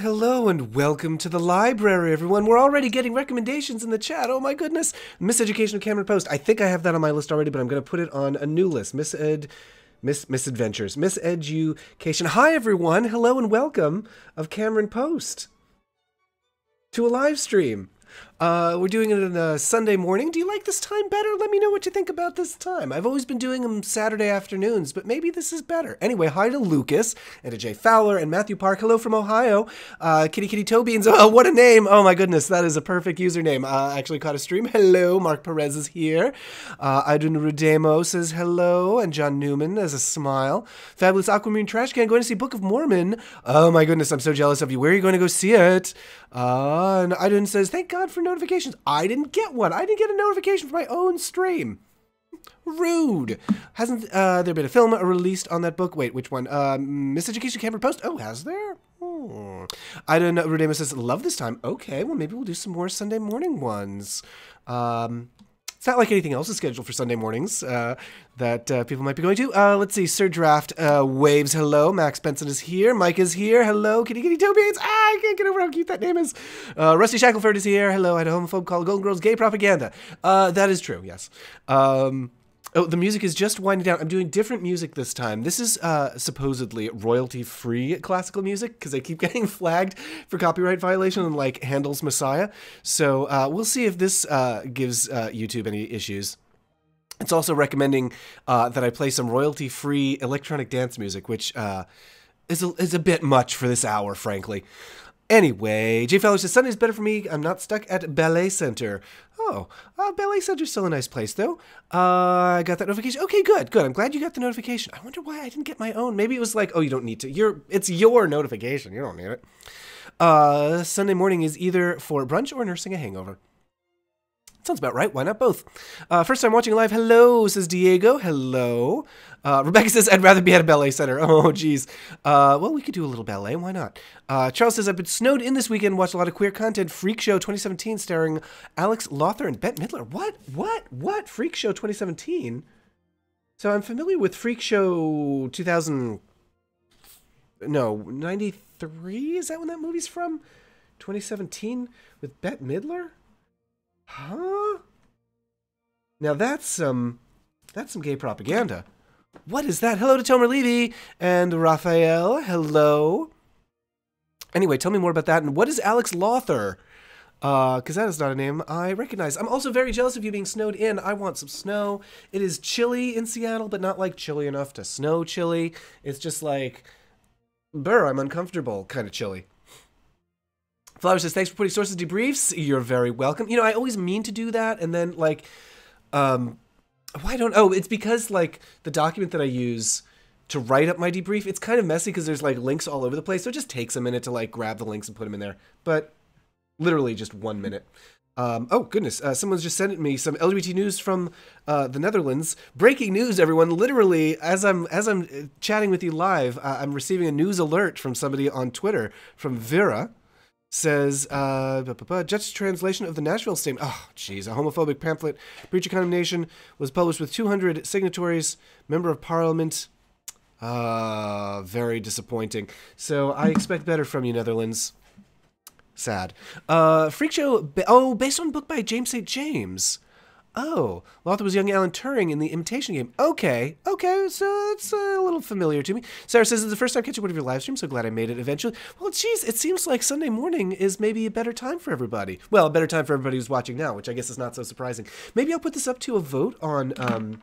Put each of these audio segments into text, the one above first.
hello and welcome to the library, everyone. We're already getting recommendations in the chat. Oh my goodness. Miseducation of Cameron Post. I think I have that on my list already, but I'm going to put it on a new list. Misadventures. Miseducation. Hi, everyone. Hello and welcome of Cameron Post to a live stream. We're doing it on a Sunday morning. Do you like this time better? Let me know what you think about this time. I've always been doing them Saturday afternoons, but maybe this is better. Anyway, hi to Lucas and to Jay Fowler and Matthew Park. Hello from Ohio. Kitty Toe Beans. Oh, what a name. Oh my goodness, that is a perfect username. Actually caught a stream. Hello, Mark Perez is here. Idun Rudemo says hello, and John Newman has a smile. Fabulous Aquamarine Trash Can going to see Book of Mormon. Oh my goodness, I'm so jealous of you. Where are you going to go see it? And Idun says, thank God for notifications. I didn't get one. I didn't get a notification for my own stream. Rude. Hasn't there been a film released on that book? Wait, which one? Miseducation Cameron Post? Oh, has there? Idun Rudema says, love this time. Okay, well, maybe we'll do some more Sunday morning ones. It's not like anything else is scheduled for Sunday mornings that people might be going to. Let's see. Sir Draft waves. Hello. Max Benson is here. Mike is here. Hello. Kitty Toe Beans. I can't get over how cute that name is. Rusty Shackelford is here. Hello. I had a homophobe called Golden Girls Gay Propaganda. That is true. Yes. Oh, the music is just winding down. I'm doing different music this time. This is supposedly royalty-free classical music because I keep getting flagged for copyright violation on like Handel's Messiah. So we'll see if this gives YouTube any issues. It's also recommending that I play some royalty-free electronic dance music, which is a bit much for this hour, frankly. Anyway, Jay Fowler says, Sunday's better for me. I'm not stuck at Ballet Center. Oh, Ballet Center's still a nice place, though. I got that notification. Okay, good. I'm glad you got the notification. I wonder why I didn't get my own. Maybe it was like, oh, you don't need to. It's your notification. You don't need it. Sunday morning is either for brunch or nursing a hangover. Sounds about right. Why not both? First time watching live. Hello, says Diego. Hello. Rebecca says, I'd rather be at a ballet center. Oh, geez. Well, we could do a little ballet. Why not? Charles says, I've been snowed in this weekend, watched a lot of queer content. Freak Show 2017 starring Alex Lothar and Bette Midler. What? Freak Show 2017? So I'm familiar with Freak Show 2000... No, 93? Is that when that movie's from? 2017 with Bette Midler? Huh? Now that's some gay propaganda. What is that? Hello to Tomer Levy and Raphael. Hello. Anyway, tell me more about that. And what is Alex Lothar? Because that is not a name I recognize. I'm also very jealous of you being snowed in. I want some snow. It is chilly in Seattle, but not like chilly enough to snow chilly. It's just like, brr, I'm uncomfortable kind of chilly. Flower says, thanks for putting sources debriefs. You're very welcome. You know, I always mean to do that, and then, like, why don't... Oh, it's because, like, the document that I use to write up my debrief, it's kind of messy because there's, like, links all over the place, so it just takes a minute to, like, grab the links and put them in there. But literally just 1 minute. Oh, goodness. Someone's just sent me some LGBT news from the Netherlands. Breaking news, everyone. Literally, as I'm chatting with you live, I'm receiving a news alert from somebody on Twitter, from Vera. Says, Judge's translation of the Nashville statement. Oh, jeez. A homophobic pamphlet, breach of condemnation, was published with 200 signatories. Member of Parliament. Very disappointing. So I expect better from you, Netherlands. Sad. Freak Show. Based on a book by James St. James. Oh, Lothar was young Alan Turing in The Imitation Game. Okay, so it's a little familiar to me. Sarah says, it's the first time catching one of your live streams, so glad I made it eventually. Well, geez, it seems like Sunday morning is maybe a better time for everybody. Well, a better time for everybody who's watching now, which I guess is not so surprising. Maybe I'll put this up to a vote on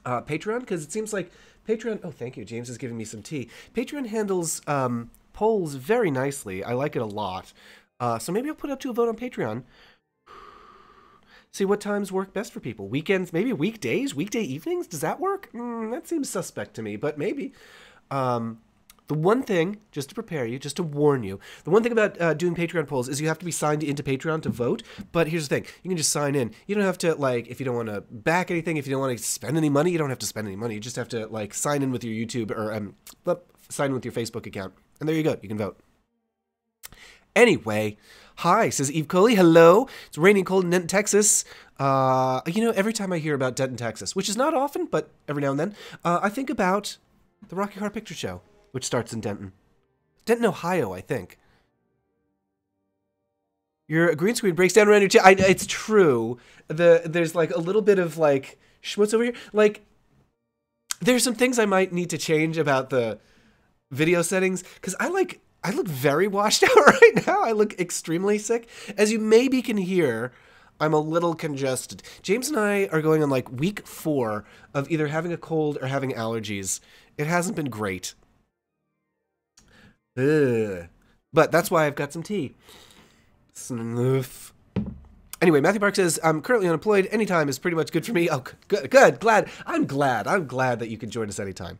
Patreon, because it seems like Patreon... Oh, thank you. James is giving me some tea. Patreon handles polls very nicely. I like it a lot. So maybe I'll put it up to a vote on Patreon. See what times work best for people. Weekends, maybe weekdays, weekday evenings? Does that work? That seems suspect to me, but maybe. The one thing, just to prepare you, just to warn you, the one thing about doing Patreon polls is you have to be signed into Patreon to vote. But here's the thing. You can just sign in. You don't have to, like, if you don't want to back anything, if you don't want to spend any money, you don't have to spend any money. You just have to, like, sign in with your YouTube or sign in with your Facebook account. And there you go. You can vote. Anyway, hi, says Eve Coley. Hello. It's raining cold in Denton, Texas. You know, every time I hear about Denton, Texas, which is not often, but every now and then, I think about the Rocky Horror Picture Show, which starts in Denton. Denton, Ohio, I think. Your green screen breaks down around your chat. It's true. There's like a little bit of like schmutz over here. Like, there's some things I might need to change about the video settings, because I look very washed out right now. I look extremely sick. As you maybe can hear, I'm a little congested. James and I are going on like week 4 of either having a cold or having allergies. It hasn't been great. Ugh. But that's why I've got some tea. Snuff. Anyway, Matthew Park says, I'm currently unemployed. Anytime is pretty much good for me. Oh, good. Glad. I'm glad that you can join us anytime.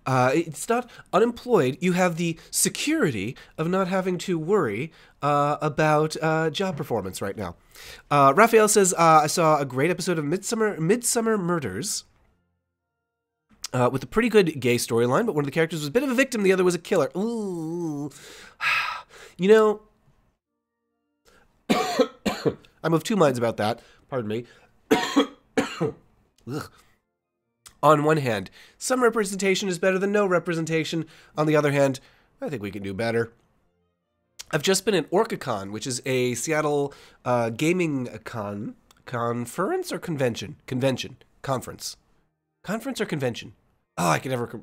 It's not unemployed. You have the security of not having to worry about job performance right now. Raphael says, I saw a great episode of Midsummer Murders with a pretty good gay storyline, but one of the characters was a bit of a victim, the other was a killer. Ooh. You know, I'm of two minds about that. Pardon me. On one hand, some representation is better than no representation. On the other hand, I think we can do better. I've just been at OrcaCon, which is a Seattle gaming conference or convention? Conference or convention? Oh, I can never...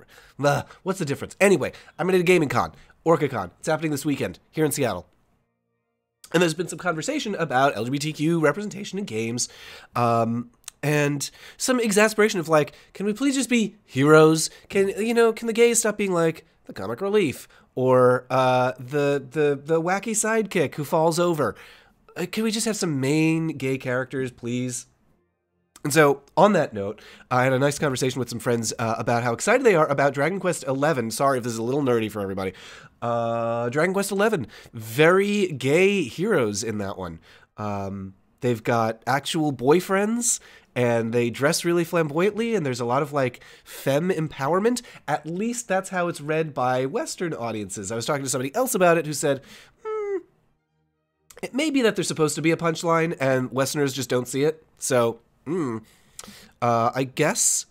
what's the difference? Anyway, I'm at a gaming con, OrcaCon. It's happening this weekend here in Seattle. And there's been some conversation about LGBTQ representation in games. And some exasperation of like, can we please just be heroes? Can the gays stop being like the comic relief or the wacky sidekick who falls over? Can we just have some main gay characters, please? And so, on that note, I had a nice conversation with some friends about how excited they are about Dragon Quest XI. Sorry if this is a little nerdy for everybody. Dragon Quest XI, very gay heroes in that one. They've got actual boyfriends, and they dress really flamboyantly, and there's a lot of, like, femme empowerment. At least that's how it's read by Western audiences. I was talking to somebody else about it who said, it may be that there's supposed to be a punchline, and Westerners just don't see it. So, I guess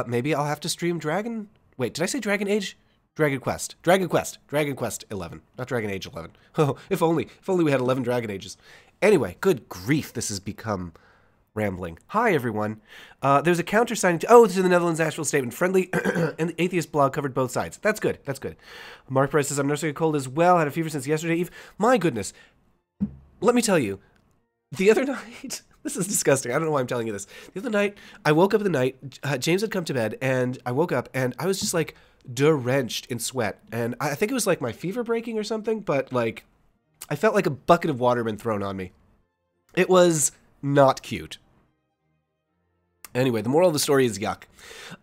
maybe I'll have to stream Dragon... Wait, did I say Dragon Age? Dragon Quest 11, not Dragon Age 11. Oh, if only we had 11 Dragon Ages. Anyway, good grief, this has become rambling. Hi, everyone. There's a counter-signing to the Netherlands actual statement. Friendly and the Atheist blog covered both sides. That's good. Mark Price says, I'm nursing a cold as well. Had a fever since yesterday eve. My goodness. Let me tell you, the other night... This is disgusting. I don't know why I'm telling you this. The other night, I woke up in the night, James had come to bed, and I woke up, and I was just, like, drenched in sweat. And I think it was, like, my fever breaking or something, but, like, I felt like a bucket of water had been thrown on me. It was not cute. Anyway, the moral of the story is yuck.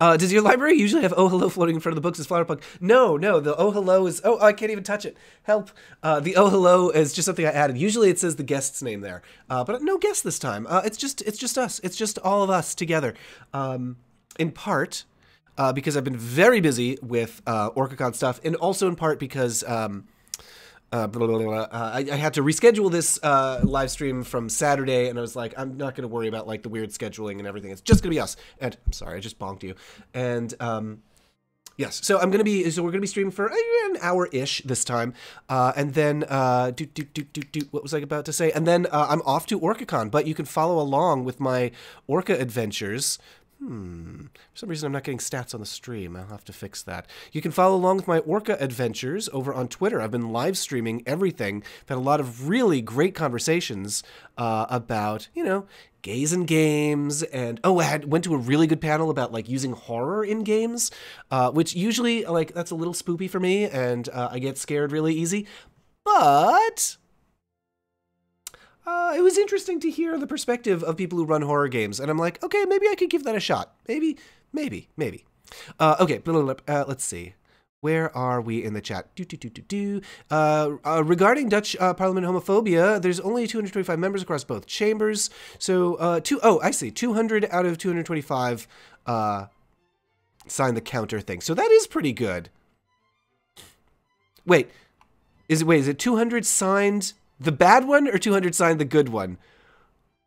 Does your library usually have Oh Hello floating in front of the books as flower plug? No, the Oh Hello is... Oh, I can't even touch it. Help. The Oh Hello is just something I added. Usually it says the guest's name there. But no guest this time. It's just us. It's just all of us together. In part, because I've been very busy with OrcaCon stuff, and also in part because... I had to reschedule this live stream from Saturday, and I was like, I'm not going to worry about like the weird scheduling and everything. It's just going to be us. And I'm sorry, I just bonked you. And yes, so we're going to be streaming for an hour-ish this time, and then what was I about to say? And then I'm off to OrcaCon, but you can follow along with my Orca adventures. For some reason I'm not getting stats on the stream. I'll have to fix that. You can follow along with my Orca adventures over on Twitter. I've been live streaming everything. I've had a lot of really great conversations about, gays and games. And, went to a really good panel about, like, using horror in games, which usually, like, that's a little spoopy for me, and I get scared really easy. But... it was interesting to hear the perspective of people who run horror games, and I'm like, okay, maybe I could give that a shot. Maybe. Okay, let's see. Where are we in the chat? Regarding Dutch Parliament homophobia, there's only 225 members across both chambers. So, I see. 200 out of 225 signed the counter thing. So that is pretty good. Wait, is it 200 signed... the bad one or 200 signed the good one?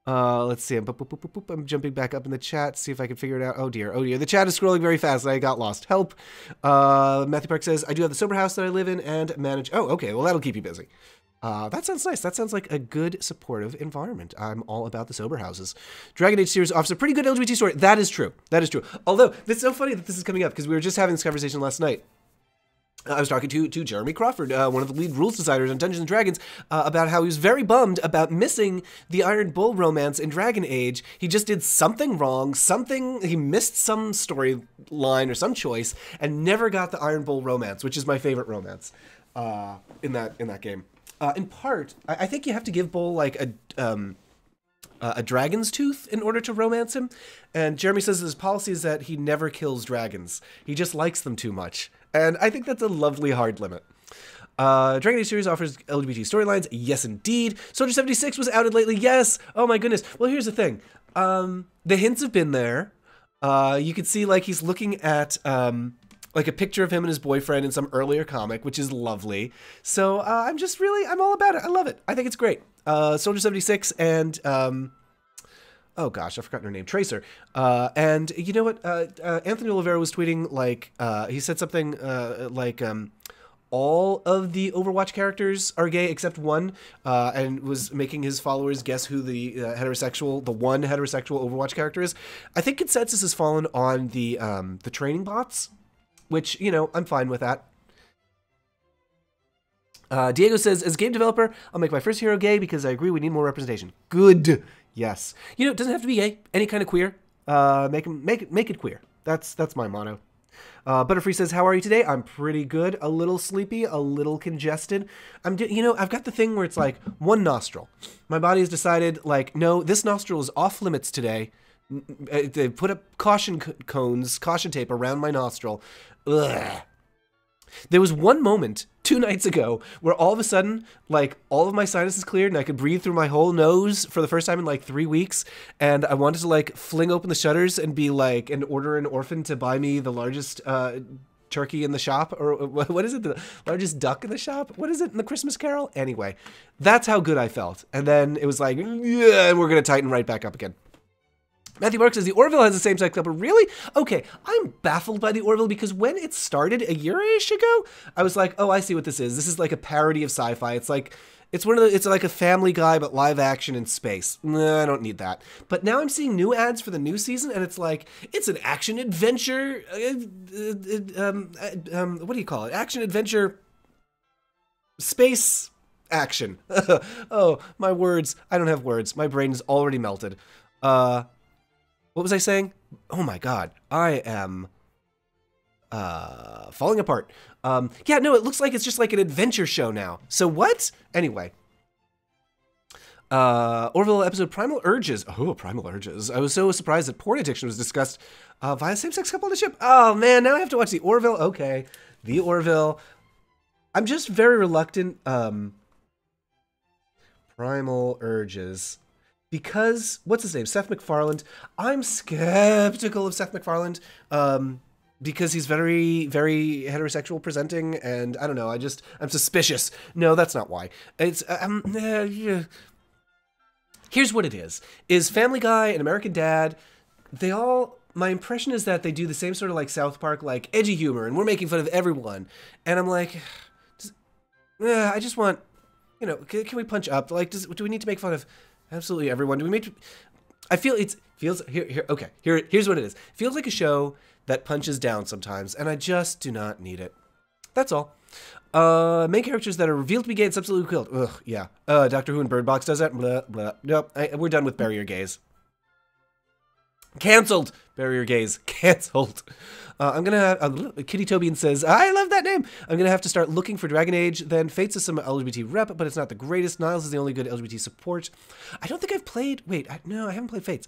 Let's see. I'm jumping back up in the chat, see if I can figure it out. Oh dear. The chat is scrolling very fast. I got lost. Help. Matthew Park says, I do have the sober house that I live in and manage. Oh, okay. Well, that'll keep you busy. That sounds nice. That sounds like a good, supportive environment. I'm all about the sober houses. Dragon Age series offers a pretty good LGBT story. That is true. That is true. Although, it's so funny that this is coming up, because we were just having this conversation last night. I was talking to Jeremy Crawford, one of the lead rules designers on Dungeons & Dragons, about how he was very bummed about missing the Iron Bull romance in Dragon Age. He just did something wrong, he missed some storyline or some choice, and never got the Iron Bull romance, which is my favorite romance in that game. In part, I think you have to give Bull like a dragon's tooth in order to romance him, and Jeremy says his policy is that he never kills dragons. He just likes them too much. And I think that's a lovely hard limit. Dragon Age series offers LGBT storylines. Yes, indeed. Soldier 76 was outed lately. Yes. Oh my goodness. Well, here's the thing. The hints have been there. You could see like he's looking at like a picture of him and his boyfriend in some earlier comic, which is lovely. So I'm all about it. I love it. I think it's great. Soldier 76 and oh gosh, I've forgotten her name, Tracer. And you know what? Anthony Oliveira was tweeting, like, he said something like, all of the Overwatch characters are gay except one, and was making his followers guess who the one heterosexual Overwatch character is. I think consensus has fallen on the training bots, which, you know, I'm fine with that. Diego says, as a game developer, I'll make my first hero gay because I agree we need more representation. Good. Yes. You know, it doesn't have to be gay. Any kind of queer. Make it queer. That's my motto. Butterfree says, how are you today? I'm pretty good. A little sleepy, a little congested. I've got the thing where it's like one nostril. My body has decided, like, no, this nostril is off limits today. They put up caution tape around my nostril. Ugh. There was one moment 2 nights ago where all of a sudden, like, all of my sinuses cleared and I could breathe through my whole nose for the first time in like 3 weeks. And I wanted to like fling open the shutters and be like, and order an orphan to buy me the largest turkey in the shop, or what is it? The largest duck in the shop? What is it in the Christmas Carol? Anyway, that's how good I felt. And then it was like, yeah, and we're going to tighten right back up again. Matthew Mark says, the Orville has the same sex couple. Really? Okay, I'm baffled by the Orville because when it started a year-ish ago, I was like, oh, I see what this is. This is like a parody of sci-fi. It's like, it's like a Family Guy, but live action in space. Nah, I don't need that. But now I'm seeing new ads for the new season, and it's like, it's an action-adventure, what do you call it? Action-adventure space action. Oh, my words. I don't have words. My brain is already melted. What was I saying? Oh my God, I am falling apart. Yeah, no, it looks like it's just like an adventure show now. So what? Anyway. Orville episode Primal Urges. Oh, Primal Urges. I was so surprised that porn addiction was discussed via same-sex couple on the ship. Oh man, now I have to watch the Orville. Okay, the Orville. I'm just very reluctant. Primal Urges. Because, what's his name? Seth MacFarlane. I'm skeptical of Seth MacFarlane because he's very, very heterosexual presenting, and I don't know, I'm suspicious. No, that's not why. It's, here's what it is Family Guy and American Dad, my impression is that they do the same sort of like South Park, like edgy humor, and we're making fun of everyone. And I'm like, I just want, you know, can we punch up? Like, do we need to make fun of absolutely everyone? Do we make? I feel here's what it is. It feels like a show that punches down sometimes, and I just do not need it. That's all. Main characters that are revealed to be gay and subsequently killed. Ugh, yeah. Doctor Who and Bird Box does that. Blah, blah. Nope. We're done with barrier gays. Cancelled. Barrier gays. Cancelled. I'm going to have... Kitty Tobian says, I love that name. I'm going to have to start looking for Dragon Age. Then Fates is some LGBT rep, but it's not the greatest. Niles is the only good LGBT support. I don't think I've played... Wait, no, I haven't played Fates.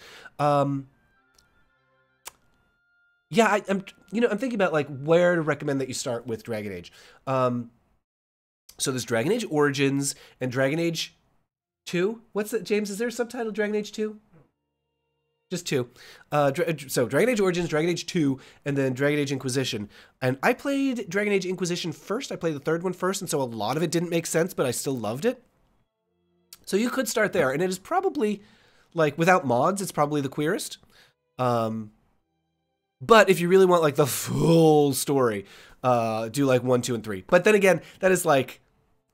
Yeah, I'm thinking about like where to recommend that you start with Dragon Age. So there's Dragon Age Origins and Dragon Age 2. What's that, James? Is there a subtitle Dragon Age 2? Just 2. So Dragon Age Origins, Dragon Age 2, and then Dragon Age Inquisition. And I played Dragon Age Inquisition first. I played the third one first, and so a lot of it didn't make sense, but I still loved it. So you could start there, and it is probably, like, without mods, it's probably the queerest. But if you really want, like, the full story, do, like, 1, 2, and 3. But then again, that is, like,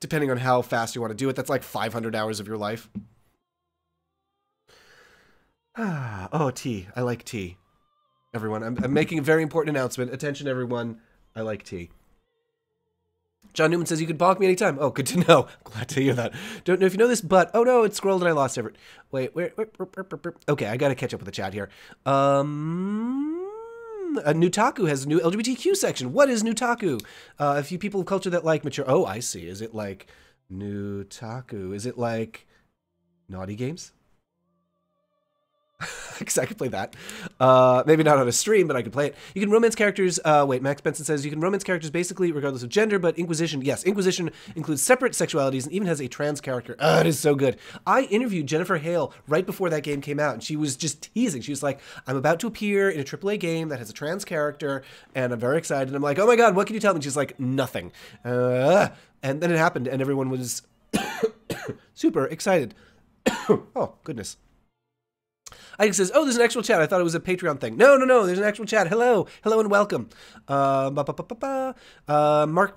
depending on how fast you want to do it. That's like 500 hours of your life. Oh, tea. I like tea. Everyone, I'm making a very important announcement. Attention, everyone. I like tea. John Newman says you can balk me anytime. Oh, good to know. I'm glad to hear that. Don't know if you know this, but oh no, it scrolled and I lost Everett. Wait. Okay, I gotta catch up with the chat here. Nutaku has a new LGBTQ section. What is Nutaku? A few people of culture that like mature. Oh, I see. Is it like Nutaku? Is it like naughty games? Because I could play that. Maybe not on a stream, but I could play it. You can romance characters. Wait, Max Benson says you can romance characters basically regardless of gender, but Inquisition, yes. Inquisition includes separate sexualities and even has a trans character. It is so good. I interviewed Jennifer Hale right before that game came out, and she was just teasing. She was like, I'm about to appear in a AAA game that has a trans character, and I'm very excited. And I'm like, oh my god, what can you tell me? And she's like, nothing. And then it happened, and everyone was super excited. Oh, goodness. Ike says, oh, there's an actual chat. I thought it was a Patreon thing. No. There's an actual chat. Hello and welcome. Mark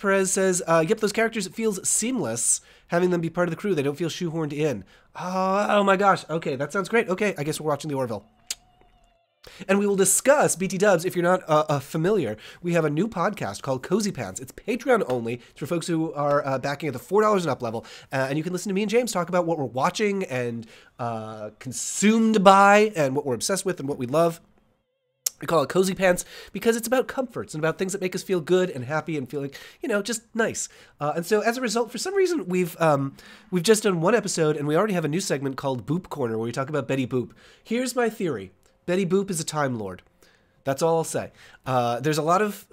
Perez says, yep, those characters, it feels seamless having them be part of the crew. They don't feel shoehorned in. Oh my gosh. Okay, that sounds great. Okay, I guess we're watching the Orville. And we will discuss, BT Dubs, if you're not familiar, we have a new podcast called Cozy Pants. It's Patreon only. It's for folks who are backing at the $4 and up level. And you can listen to me and James talk about what we're watching and consumed by and what we're obsessed with and what we love. We call it Cozy Pants because it's about comforts and about things that make us feel good and happy and feeling, just nice. And so as a result, for some reason, we've just done one episode and we already have a new segment called Boop Corner where we talk about Betty Boop. Here's my theory. Betty Boop is a Time Lord. That's all I'll say. There's a lot of,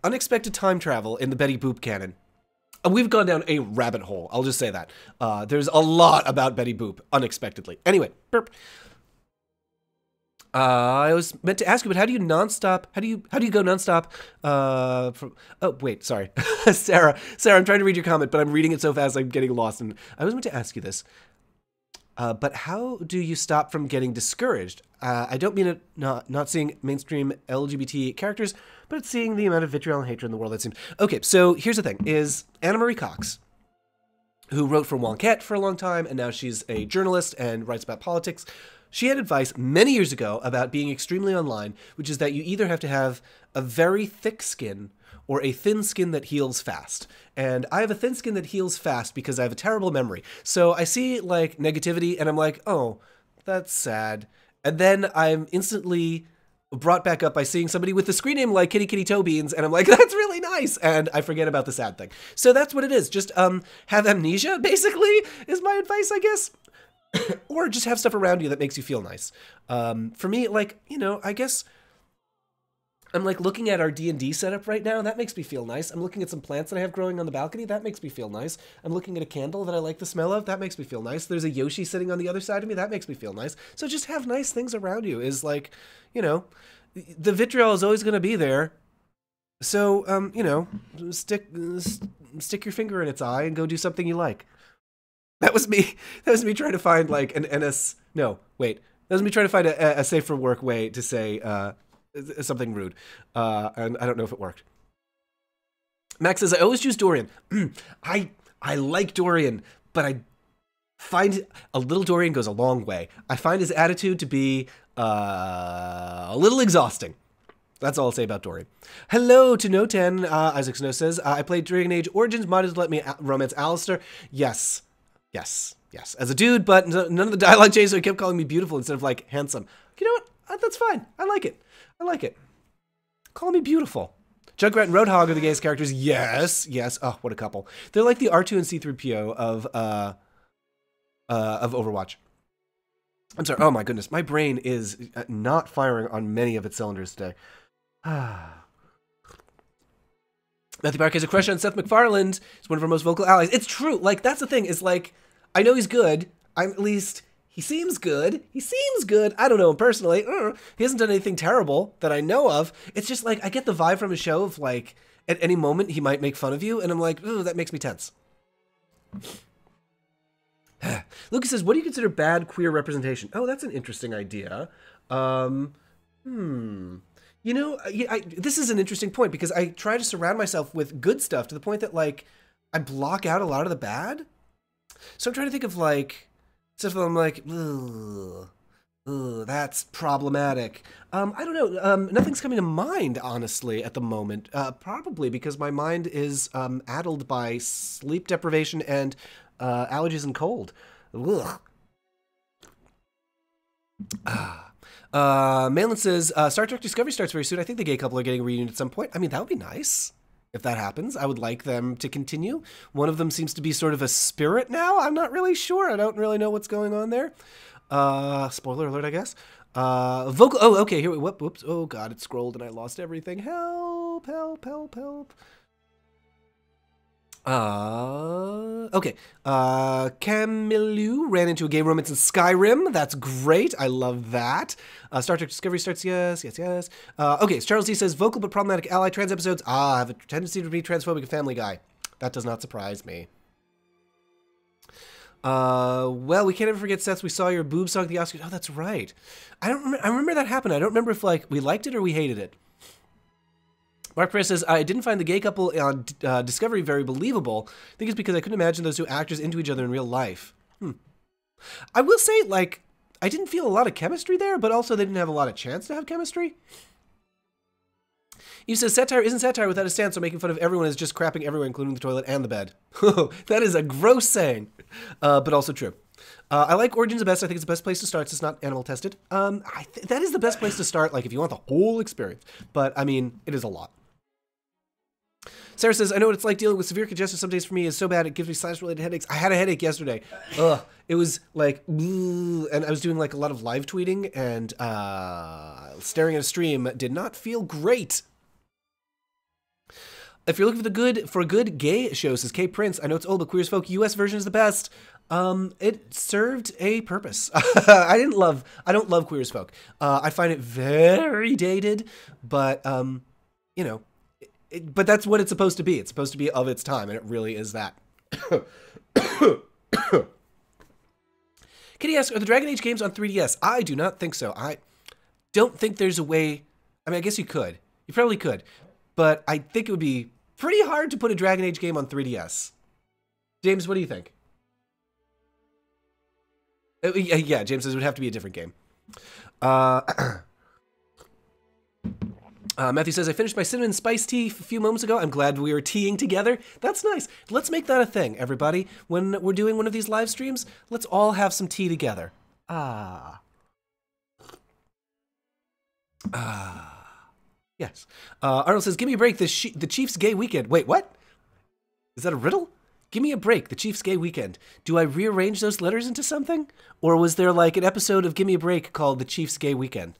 unexpected time travel in the Betty Boop canon. We've gone down a rabbit hole. I'll just say that. There's a lot about Betty Boop, unexpectedly. Anyway, burp. I was meant to ask you, but how do you go nonstop? Oh, wait, sorry. Sarah, I'm trying to read your comment, but I'm reading it so fast I'm getting lost. And I was meant to ask you this. But how do you stop from getting discouraged? I don't mean it not seeing mainstream LGBT characters, but it's seeing the amount of vitriol and hatred in the world that seems... Okay, so here's the thing, is Anna Marie Cox, who wrote for Wonkette for a long time, and now she's a journalist and writes about politics. She had advice many years ago about being extremely online, which is that you either have to have a very thick skin or a thin skin that heals fast. And I have a thin skin that heals fast because I have a terrible memory. So I see, negativity, and I'm like, oh, that's sad. And then I'm instantly brought back up by seeing somebody with a screen name like Kitty Kitty Toe Beans, and I'm like, that's really nice, and I forget about the sad thing. So that's what it is. Just have amnesia, basically, is my advice, I guess. Or just have stuff around you that makes you feel nice. For me, I guess... I'm looking at our D&D setup right now. That makes me feel nice. I'm looking at some plants that I have growing on the balcony. That makes me feel nice. I'm looking at a candle that I like the smell of. That makes me feel nice. There's a Yoshi sitting on the other side of me. That makes me feel nice. So just have nice things around you is the vitriol is always going to be there. So, stick your finger in its eye and go do something you like. That was me trying to find an NS. No, wait. That was me trying to find a safe for work way to say, something rude, and I don't know if it worked. Max says, I always choose Dorian. I like Dorian, but I find a little Dorian goes a long way. I find his attitude to be a little exhausting. That's all I'll say about Dorian. Hello to No10. Isaac Snow says, I played Dragon Age Origins, modded to let me romance Alistair. Yes. As a dude, but none of the dialogue changed, so he kept calling me beautiful instead of handsome. You know what? That's fine. I like it. Call me beautiful. Junkrat and Roadhog are the gayest characters. Yes. Oh, what a couple. They're like the R2 and C3PO of Overwatch. I'm sorry. Oh my goodness. My brain is not firing on many of its cylinders today. Matthew Park has a crush on Seth MacFarlane. He's one of our most vocal allies. It's true. That's the thing. Is I know he's good. He seems good. I don't know him personally. He hasn't done anything terrible that I know of. It's just I get the vibe from his show of at any moment he might make fun of you, and I'm like, ooh, that makes me tense. Lucas says, what do you consider bad queer representation? Oh, that's an interesting idea. This is an interesting point because I try to surround myself with good stuff to the point that I block out a lot of the bad. So I'm trying to think of like, stuff that I'm like, ugh, that's problematic. I don't know. Nothing's coming to mind, honestly, at the moment. Probably because my mind is addled by sleep deprivation and allergies and cold. Ugh. Malin says, Star Trek Discovery starts very soon. I think the gay couple are getting a reunion at some point. I mean, that would be nice. If that happens, I would like them to continue. One of them seems to be sort of a spirit now. I'm not really sure. I don't really know what's going on there. Spoiler alert, I guess. Vocal. Oh, okay. Here. Whoops. Oh God, it scrolled and I lost everything. Help! Help! Help! Help! Okay. Camilu ran into a gay romance in Skyrim. That's great. I love that. Star Trek Discovery starts. Yes. Okay. Charles D says vocal but problematic ally trans episodes. I have a tendency to be transphobic and Family Guy. That does not surprise me. Well, we can't ever forget Seth. We saw your boob song at the Oscars. Oh, that's right. I remember that happened. I don't remember if like we liked it or we hated it. Mark Perez says, I didn't find the gay couple on Discovery very believable. I think it's because I couldn't imagine those two actors into each other in real life. I will say, like, I didn't feel a lot of chemistry there, but also they didn't have a lot of chance to have chemistry. Eve says, satire isn't satire without a stance, so making fun of everyone is just crapping everywhere, including the toilet and the bed. That is a gross saying, but also true. I like Origins the best. I think it's the best place to start. It's not animal tested. That is the best place to start, like, if you want the whole experience. But, I mean, it is a lot. Sarah says, I know what it's like dealing with severe congestion some days for me is so bad it gives me sinus-related headaches. I had a headache yesterday. Ugh. It was like, and I was doing like a lot of live tweeting and staring at a stream did not feel great. If you're looking for a good gay show, says K Prince, I know it's old, but Queer as Folk US version is the best. It served a purpose. I don't love Queer as Folk. I find it very dated, but you know, but that's what it's supposed to be. It's supposed to be of its time, and it really is that. Kitty asks, are the Dragon Age games on 3DS? I do not think so. I don't think there's a way. I mean, I guess you could. You probably could. But I think it would be pretty hard to put a Dragon Age game on 3DS. James, what do you think? Yeah, James says it would have to be a different game. Matthew says, I finished my cinnamon spice tea a few moments ago. I'm glad we were teaing together. That's nice. Let's make that a thing, everybody. When we're doing one of these live streams, let's all have some tea together. Yes. Arnold says, give me a break. The Chiefs gay weekend. Wait, what? Is that a riddle? Give me a break. The Chiefs gay weekend. Do I rearrange those letters into something? Or was there like an episode of Give Me a Break called The Chiefs gay weekend?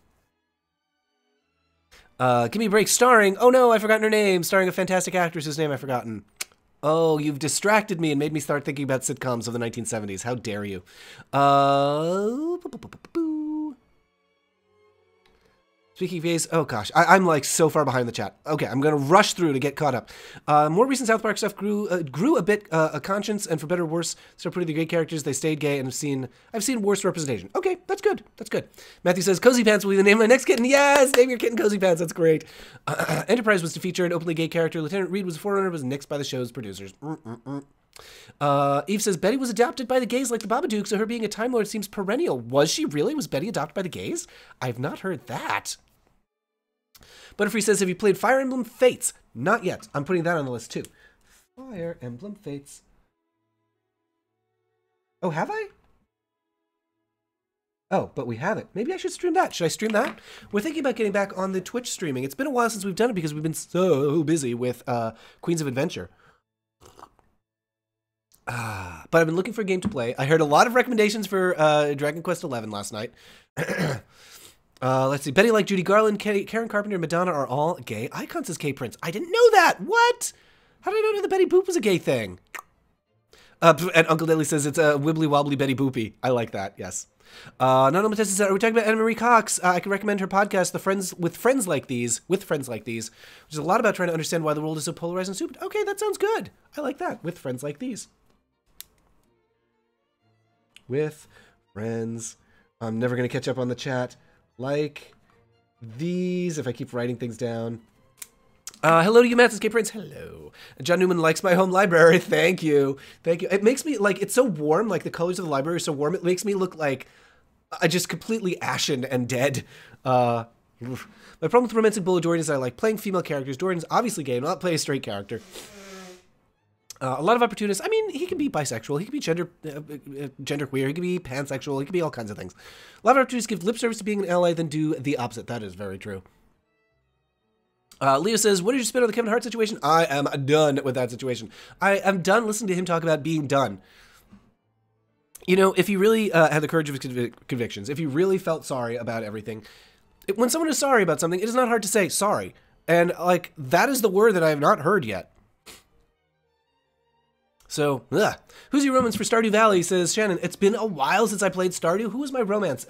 Give Me a Break starring, oh no, I've forgotten her name, starring a fantastic actress whose name I've forgotten. Oh, you've distracted me and made me start thinking about sitcoms of the 1970s. How dare you? Speaking of gays, oh gosh, I'm like so far behind the chat. Okay, I'm gonna rush through to get caught up. More recent South Park stuff grew a bit a conscience, and for better or worse, started putting the gay characters. They stayed gay, and I've seen worse representation. Okay, that's good. That's good. Matthew says, Cozy Pants will be the name of my next kitten. Yes, name your kitten Cozy Pants. That's great. Enterprise was to feature an openly gay character. Lieutenant Reed was a forerunner, was nixed by the show's producers. Eve says, Betty was adopted by the gays like the Babadook, so her being a Time Lord seems perennial. Was she really? Was Betty adopted by the gays? I have not heard that. Butterfree says, have you played Fire Emblem Fates? Not yet. I'm putting that on the list too. Fire Emblem Fates. Oh, have I? Oh, but we haven't. Maybe I should stream that. Should I stream that? We're thinking about getting back on the Twitch streaming. It's been a while since we've done it because we've been so busy with Queens of Adventure. But I've been looking for a game to play. I heard a lot of recommendations for Dragon Quest XI last night. Let's see. Betty, like Judy Garland, Karen Carpenter, and Madonna are all gay icons, says K Prince. I didn't know that. What? How did I know that Betty Boop was a gay thing? And Uncle Deadly says it's a wibbly wobbly Betty Boopy. I like that. Yes. Nano Matessa says, are we talking about Anna Marie Cox? I can recommend her podcast, with friends like these, which is a lot about trying to understand why the world is so polarized and stupid. Okay, that sounds good. I like that. With friends like these. With friends. I'm never going to catch up on the chat. Like these, if I keep writing things down. Hello to you, Matt's Escape Prince. Hello. John Newman likes my home library. Thank you. Thank you. It makes me, like, it's so warm. Like, the colors of the library are so warm. It makes me look like I just completely ashen and dead. My problem with romantic bullet Dorian is I like playing female characters. Dorian's obviously gay. I'm not playing a straight character. A lot of opportunists. I mean, he can be bisexual. He can be genderqueer. He can be pansexual. He can be all kinds of things. A lot of opportunists give lip service to being an ally, then do the opposite. That is very true. Leo says, what did you spin on the Kevin Hart situation? I am done with that situation. I am done listening to him talk about being done. You know, if he really had the courage of his convictions, if he really felt sorry about everything, when someone is sorry about something, it is not hard to say sorry. And, like, that is the word that I have not heard yet. So, who's your romance for Stardew Valley, says Shannon. It's been a while since I played Stardew. Who was my romance?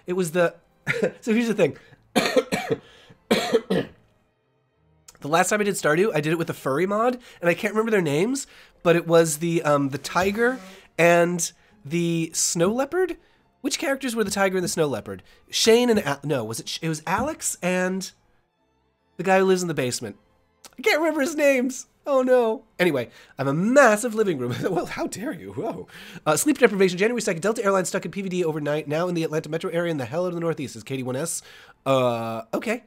It was the... So here's the thing. The last time I did Stardew, I did it with the furry mod, and I can't remember their names, but it was the tiger and the snow leopard? Which characters were the tiger and the snow leopard? Shane and... No, it was Alex and the guy who lives in the basement. I can't remember his names. Oh, no. Anyway, I have a massive living room. Well, how dare you? Whoa. Sleep deprivation, January 2nd. Delta Airlines stuck in PVD overnight, now in the Atlanta metro area in the hell out of the Northeast, is KD1S. Okay.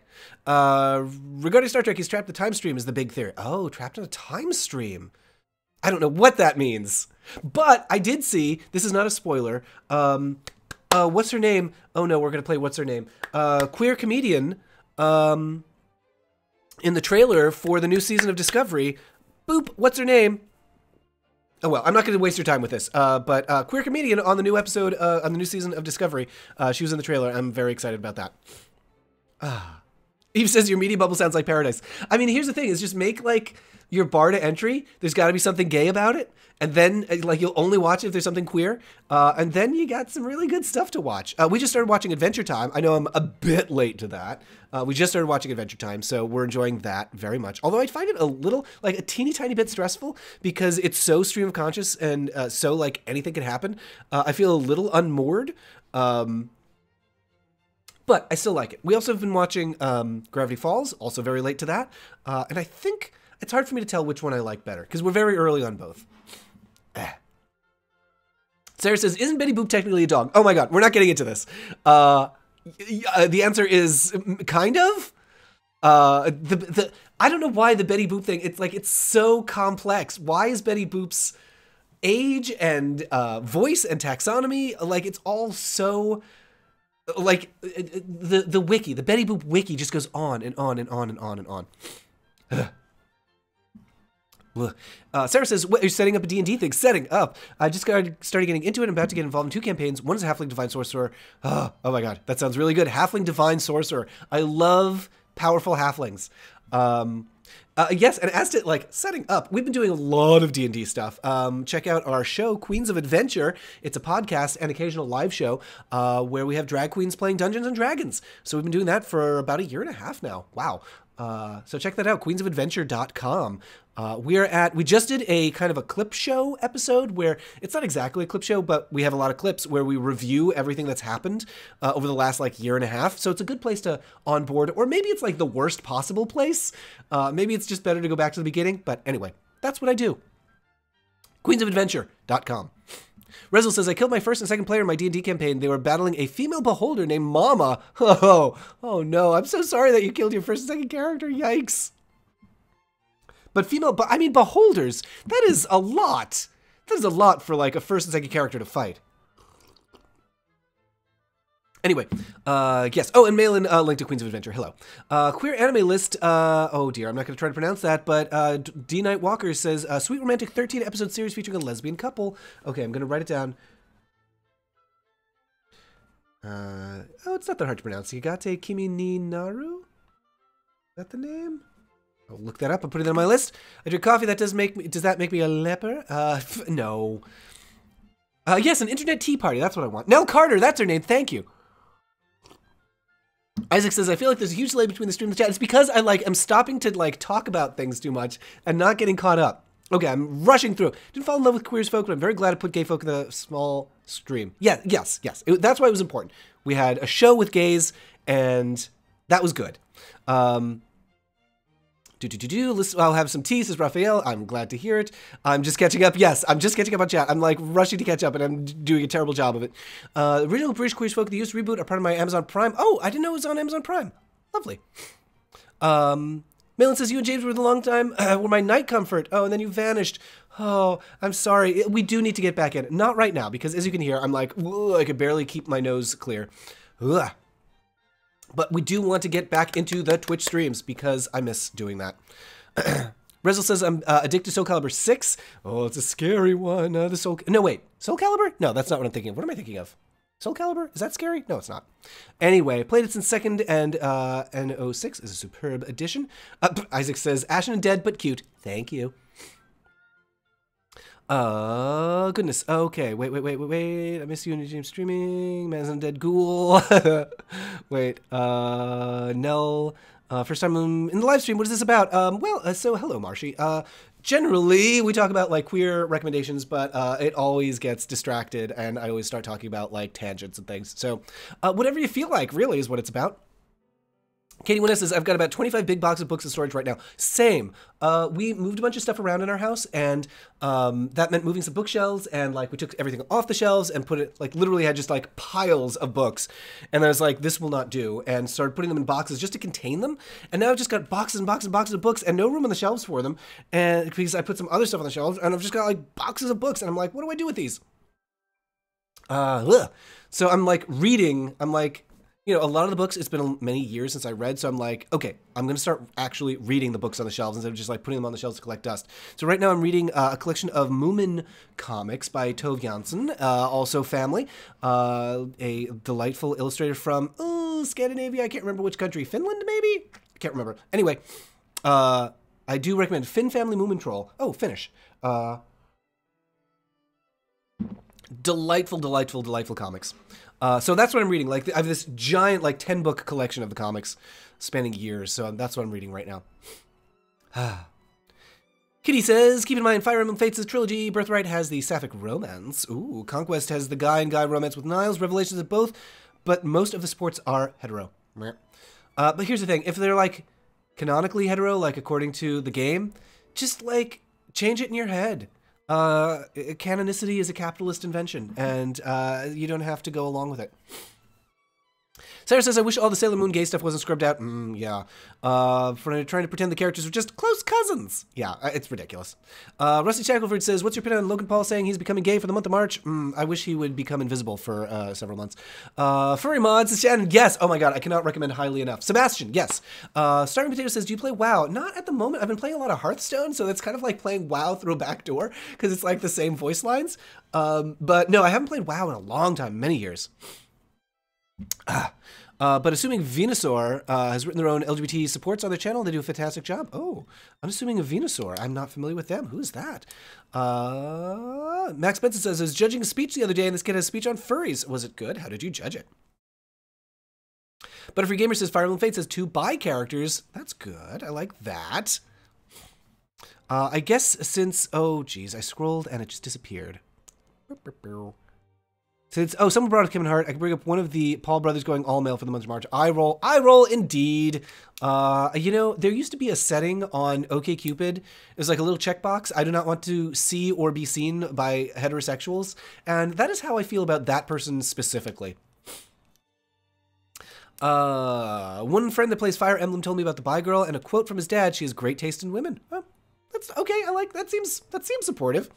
Regarding Star Trek, he's trapped in a time stream is the big theory. Oh, trapped in a time stream. I don't know what that means. But I did see, this is not a spoiler, what's her name? Oh, no, we're going to play what's her name. Queer comedian, in the trailer for the new season of Discovery, boop, what's her name? Oh, well, I'm not going to waste your time with this, but queer comedian on the new episode, on the new season of Discovery. She was in the trailer. I'm very excited about that. Eve says your media bubble sounds like paradise. I mean, here's the thing, is just make, like, your bar to entry, there's got to be something gay about it, and then, like, you'll only watch it if there's something queer, and then you got some really good stuff to watch. We just started watching Adventure Time. I know I'm a bit late to that. We just started watching Adventure Time, so we're enjoying that very much. Although I find it a little, like, a teeny tiny bit stressful, because it's so stream of conscious, and so, like, anything can happen. I feel a little unmoored, but I still like it. We also have been watching Gravity Falls, also very late to that, and I think it's hard for me to tell which one I like better, because we're very early on both. Sarah says, isn't Betty Boop technically a dog? Oh my god, we're not getting into this. The answer is kind of. I don't know why the Betty Boop thing, it's like, it's so complex. Why is Betty Boop's age and voice and taxonomy, like, it's all so... Like, the wiki, the Betty Boop wiki just goes on and on and on and on and on. Sarah says, what, you're setting up a D&D thing? Setting up. I just started getting into it. I'm about to get involved in 2 campaigns. One is a Halfling Divine Sorcerer. Oh my god, that sounds really good. Halfling Divine Sorcerer. I love powerful halflings. Yes, and as to, like, setting up, we've been doing a lot of D&D stuff. Check out our show, Queens of Adventure. It's a podcast and occasional live show where we have drag queens playing Dungeons and Dragons. So we've been doing that for about 1.5 years now. Wow. So check that out, queensofadventure.com. We just did a kind of a clip show episode where it's not exactly a clip show, but we have a lot of clips where we review everything that's happened over the last, like, 1.5 years. So it's a good place to onboard, or maybe it's like the worst possible place. Maybe it's just better to go back to the beginning. But anyway, that's what I do. queensofadventure.com. Rezel says, I killed my first and second player in my D&D campaign. They were battling a female beholder named Mama. Oh no, I'm so sorry that you killed your first and second character. Yikes. But I mean, beholders, that is a lot. That is a lot for, like, a first and second character to fight. Anyway, yes. Oh, and mail in link to Queens of Adventure. Hello. Queer anime list. Oh dear, I'm not going to try to pronounce that, but D. Night Walker says, sweet romantic 13-episode series featuring a lesbian couple. Okay, I'm going to write it down. Oh, it's not that hard to pronounce. Higate Kimi ni Naru? Is that the name? I'll look that up and put it on my list. I drink coffee. Does that make me a leper? No. Yes, an internet tea party. That's what I want. Nell Carter, that's her name. Thank you. Isaac says, I feel like there's a huge delay between the stream and the chat. It's because I'm stopping to, like, talk about things too much and not getting caught up. Okay, I'm rushing through. Didn't fall in love with queer as folk, but I'm very glad I put gay folk in a small stream. Yeah, yes. That's why it was important. We had a show with gays, and that was good. I'll have some tea, says Raphael. I'm glad to hear it. I'm just catching up. Yes, I'm just catching up on chat. I'm like rushing to catch up, and I'm doing a terrible job of it. Original British Queer Folk, the used reboot, are part of my Amazon Prime. Oh, I didn't know it was on Amazon Prime. Lovely. Malin says, you and James were the long time, were my night comfort. Oh, and then you vanished. Oh, I'm sorry. We do need to get back in. Not right now, because as you can hear, I'm like, I could barely keep my nose clear. Ugh. But we do want to get back into the Twitch streams because I miss doing that. Rezel says I'm addicted to Soul Calibur 6. Oh, it's a scary one. No, wait. Soul Calibur? No, that's not what I'm thinking of. What am I thinking of? Soul Calibur? Is that scary? No, it's not. Anyway, played it since second, and N06 is a superb addition. Isaac says, Ashen and dead, but cute. Thank you. Goodness. Okay, wait. I miss you and James streaming. Man's Undead Ghoul. Wait, Nell. First time in the live stream. What is this about? So hello, Marshy. Generally, we talk about like queer recommendations, but it always gets distracted, and I always start talking about like tangents and things. So, whatever you feel like, really, is what it's about. Katie Winnes says, I've got about 25 big boxes of books in storage right now. Same. We moved a bunch of stuff around in our house, and that meant moving some bookshelves, and like we took everything off the shelves and put it, like literally had just like piles of books. And I was like, this will not do, and started putting them in boxes just to contain them. And now I've just got boxes and boxes and boxes of books and no room on the shelves for them. And because I put some other stuff on the shelves, and I've just got like boxes of books, and I'm like, what do I do with these? So I'm like reading, I'm like, you know, a lot of the books, it's been many years since I read, so I'm like, okay, I'm going to start actually reading the books on the shelves instead of just like putting them on the shelves to collect dust. So right now I'm reading a collection of Moomin comics by Tove Jansson, also family, a delightful illustrator from Scandinavia. I can't remember which country. Finland, maybe? I can't remember. Anyway, I do recommend Finn Family Moomin Troll. Oh, Finnish. Delightful comics. So that's what I'm reading. Like I have this giant, like 10-book collection of the comics spanning years. So that's what I'm reading right now. Kitty says, keep in mind, Fire Emblem Fates' trilogy. Birthright has the sapphic romance. Ooh, Conquest has the guy and guy romance with Niles. Revelations of both, but most of the sports are hetero. But here's the thing: if they're like canonically hetero, like according to the game, just like change it in your head. Canonicity is a capitalist invention, and you don't have to go along with it. Sarah says, I wish all the Sailor Moon gay stuff wasn't scrubbed out. Yeah. For trying to pretend the characters are just close cousins. Yeah, it's ridiculous. Rusty Shackelford says, what's your opinion on Logan Paul saying he's becoming gay for the month of March? I wish he would become invisible for several months. Furry Mods says, Shannon, yes. Oh my god, I cannot recommend highly enough. Sebastian, yes. Starving Potato says, do you play WoW? Not at the moment. I've been playing a lot of Hearthstone, so it's kind of like playing WoW through a back door, because it's like the same voice lines. But no, I haven't played WoW in a long time, many years. But assuming Venusaur has written their own LGBT supports on their channel, they do a fantastic job. Oh, I'm assuming a Venusaur. I'm not familiar with them. Who is that? Max Benson says, I was judging a speech the other day, and this kid has a speech on furries. Was it good? How did you judge it? Butterfree Gamer says, Fire Emblem Fates has 2 bi characters. That's good. I like that. I guess since... Oh, geez. I scrolled, and it just disappeared. Since, someone brought up Kevin Hart, I can bring up one of the Paul brothers going all male for the month of March. I roll indeed. You know, there used to be a setting on OkCupid. It was like a little checkbox. I do not want to see or be seen by heterosexuals. And that is how I feel about that person specifically. One friend that plays Fire Emblem told me about the bi girl, and a quote from his dad, she has great taste in women. Well, that's okay. I like that. Seems supportive.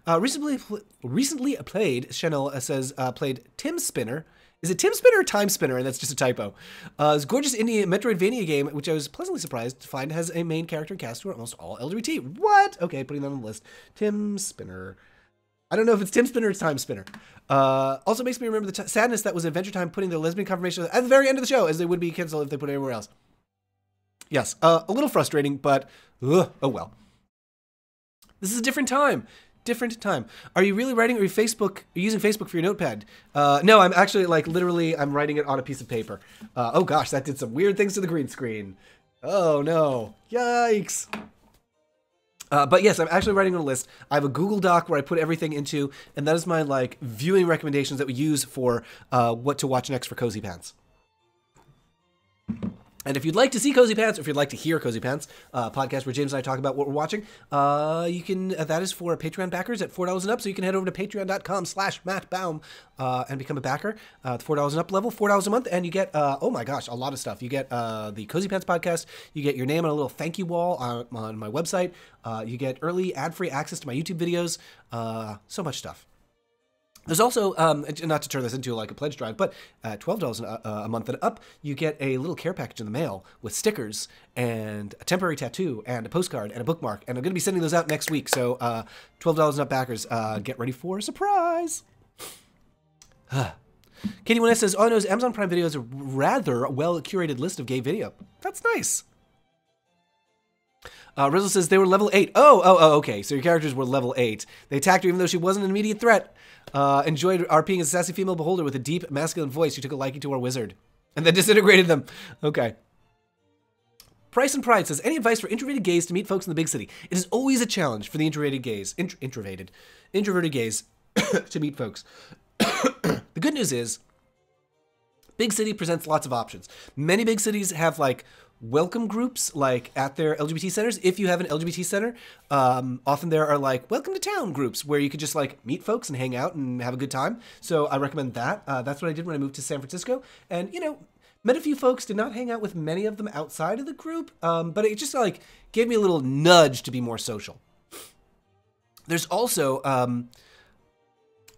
Recently played, Chanel says, played Tim Spinner. Is it Tim Spinner or Time Spinner? And that's just a typo. It's a gorgeous indie Metroidvania game, which I was pleasantly surprised to find has a main character and cast who are almost all LGBT. What? Okay, putting that on the list. Tim Spinner. I don't know if it's Tim Spinner or it's Time Spinner. Also makes me remember the sadness that was Adventure Time putting their lesbian confirmation at the very end of the show, as they would be canceled if they put it anywhere else. Yes, a little frustrating, but oh well. This is a different time. Different time. Are you really writing, or are you using Facebook for your notepad? No, I'm actually, like, literally, I'm writing it on a piece of paper. Oh gosh, that did some weird things to the green screen. Oh no. Yikes. But yes, I'm actually writing on a list. I have a Google Doc where I put everything into, and that is my, like, viewing recommendations that we use for what to watch next for Cozy Pants. And if you'd like to see Cozy Pants, or if you'd like to hear Cozy Pants, podcast where James and I talk about what we're watching, you can. That is for Patreon backers at $4 and up. So you can head over to patreon.com/MattBaum and become a backer at $4 and up level, $4 a month, and you get oh my gosh, a lot of stuff. You get the Cozy Pants podcast. You get your name on a little thank you wall on my website. You get early ad-free access to my YouTube videos. So much stuff. There's also, not to turn this into like a pledge drive, but $12 a month and up, you get a little care package in the mail with stickers and a temporary tattoo and a postcard and a bookmark. And I'm going to be sending those out next week. So $12 and up backers, get ready for a surprise. Katie Wynette says, all I know is Amazon Prime Video is a rather well-curated list of gay video. That's nice. Rizzle says they were level 8. Oh, okay. So your characters were level 8. They attacked her even though she wasn't an immediate threat. Enjoyed RPing as a sassy female beholder with a deep masculine voice who took a liking to our wizard. And then disintegrated them. Okay. Price and Pride says, any advice for introverted gays to meet folks in the big city? It is always a challenge for the introverted gays to meet folks. The good news is, big city presents lots of options. Many big cities have like welcome groups like at their LGBT centers. If you have an LGBT center, often there are like welcome to town groups where you could just like meet folks and hang out and have a good time. So I recommend that. That's what I did when I moved to San Francisco. And, you know, met a few folks, did not hang out with many of them outside of the group, but it just like gave me a little nudge to be more social. There's also,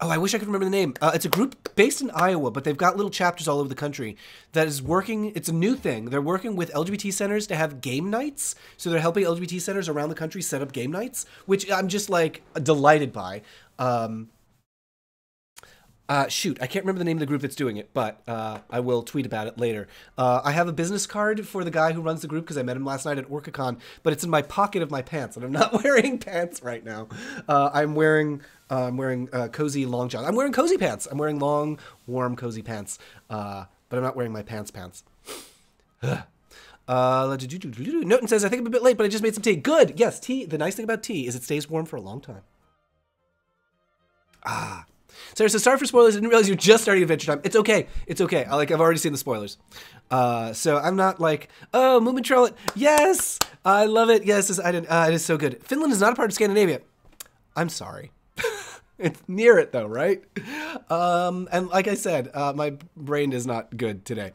oh, I wish I could remember the name. It's a group based in Iowa, but they've got little chapters all over the country that is working. It's a new thing. They're working with LGBT centers to have game nights. So they're helping LGBT centers around the country set up game nights, which I'm just like delighted by. Shoot, I can't remember the name of the group that's doing it, but I will tweet about it later. I have a business card for the guy who runs the group because I met him last night at OrcaCon, but it's in my pocket of my pants, and I'm not wearing pants right now. I'm wearing cozy long johns. I'm wearing cozy pants. I'm wearing long, warm, cozy pants, but I'm not wearing my pants. Noten says, I think I'm a bit late, but I just made some tea. Good. Yes, tea. The nice thing about tea is it stays warm for a long time. Sarah says, sorry for spoilers. I didn't realize you were just starting Adventure Time. It's okay. It's okay. I've already seen the spoilers. So I'm not like, oh, Moomin Trollet. Yes. I love it. Yes, it is so good. Finland is not a part of Scandinavia. I'm sorry. It's near it though, right? And like I said, my brain is not good today.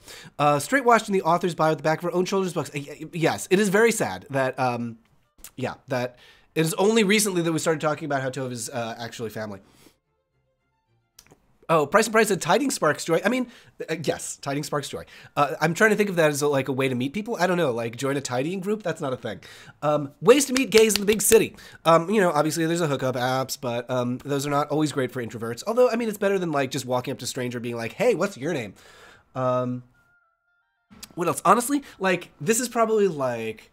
Straight washed in the author's bio at the back of her own children's books. Yes, it is very sad that, that it is only recently that we started talking about how Tove is actually family. Oh, Price and Price said, tiding sparks joy. I mean, yes, tiding sparks joy. I'm trying to think of that as like a way to meet people. I don't know, like join a tidying group. That's not a thing. Ways to meet gays in the big city. You know, obviously there's a hookup apps, but those are not always great for introverts. Although, I mean, it's better than like just walking up to a stranger being like, hey, what's your name? What else? Honestly, like this is probably like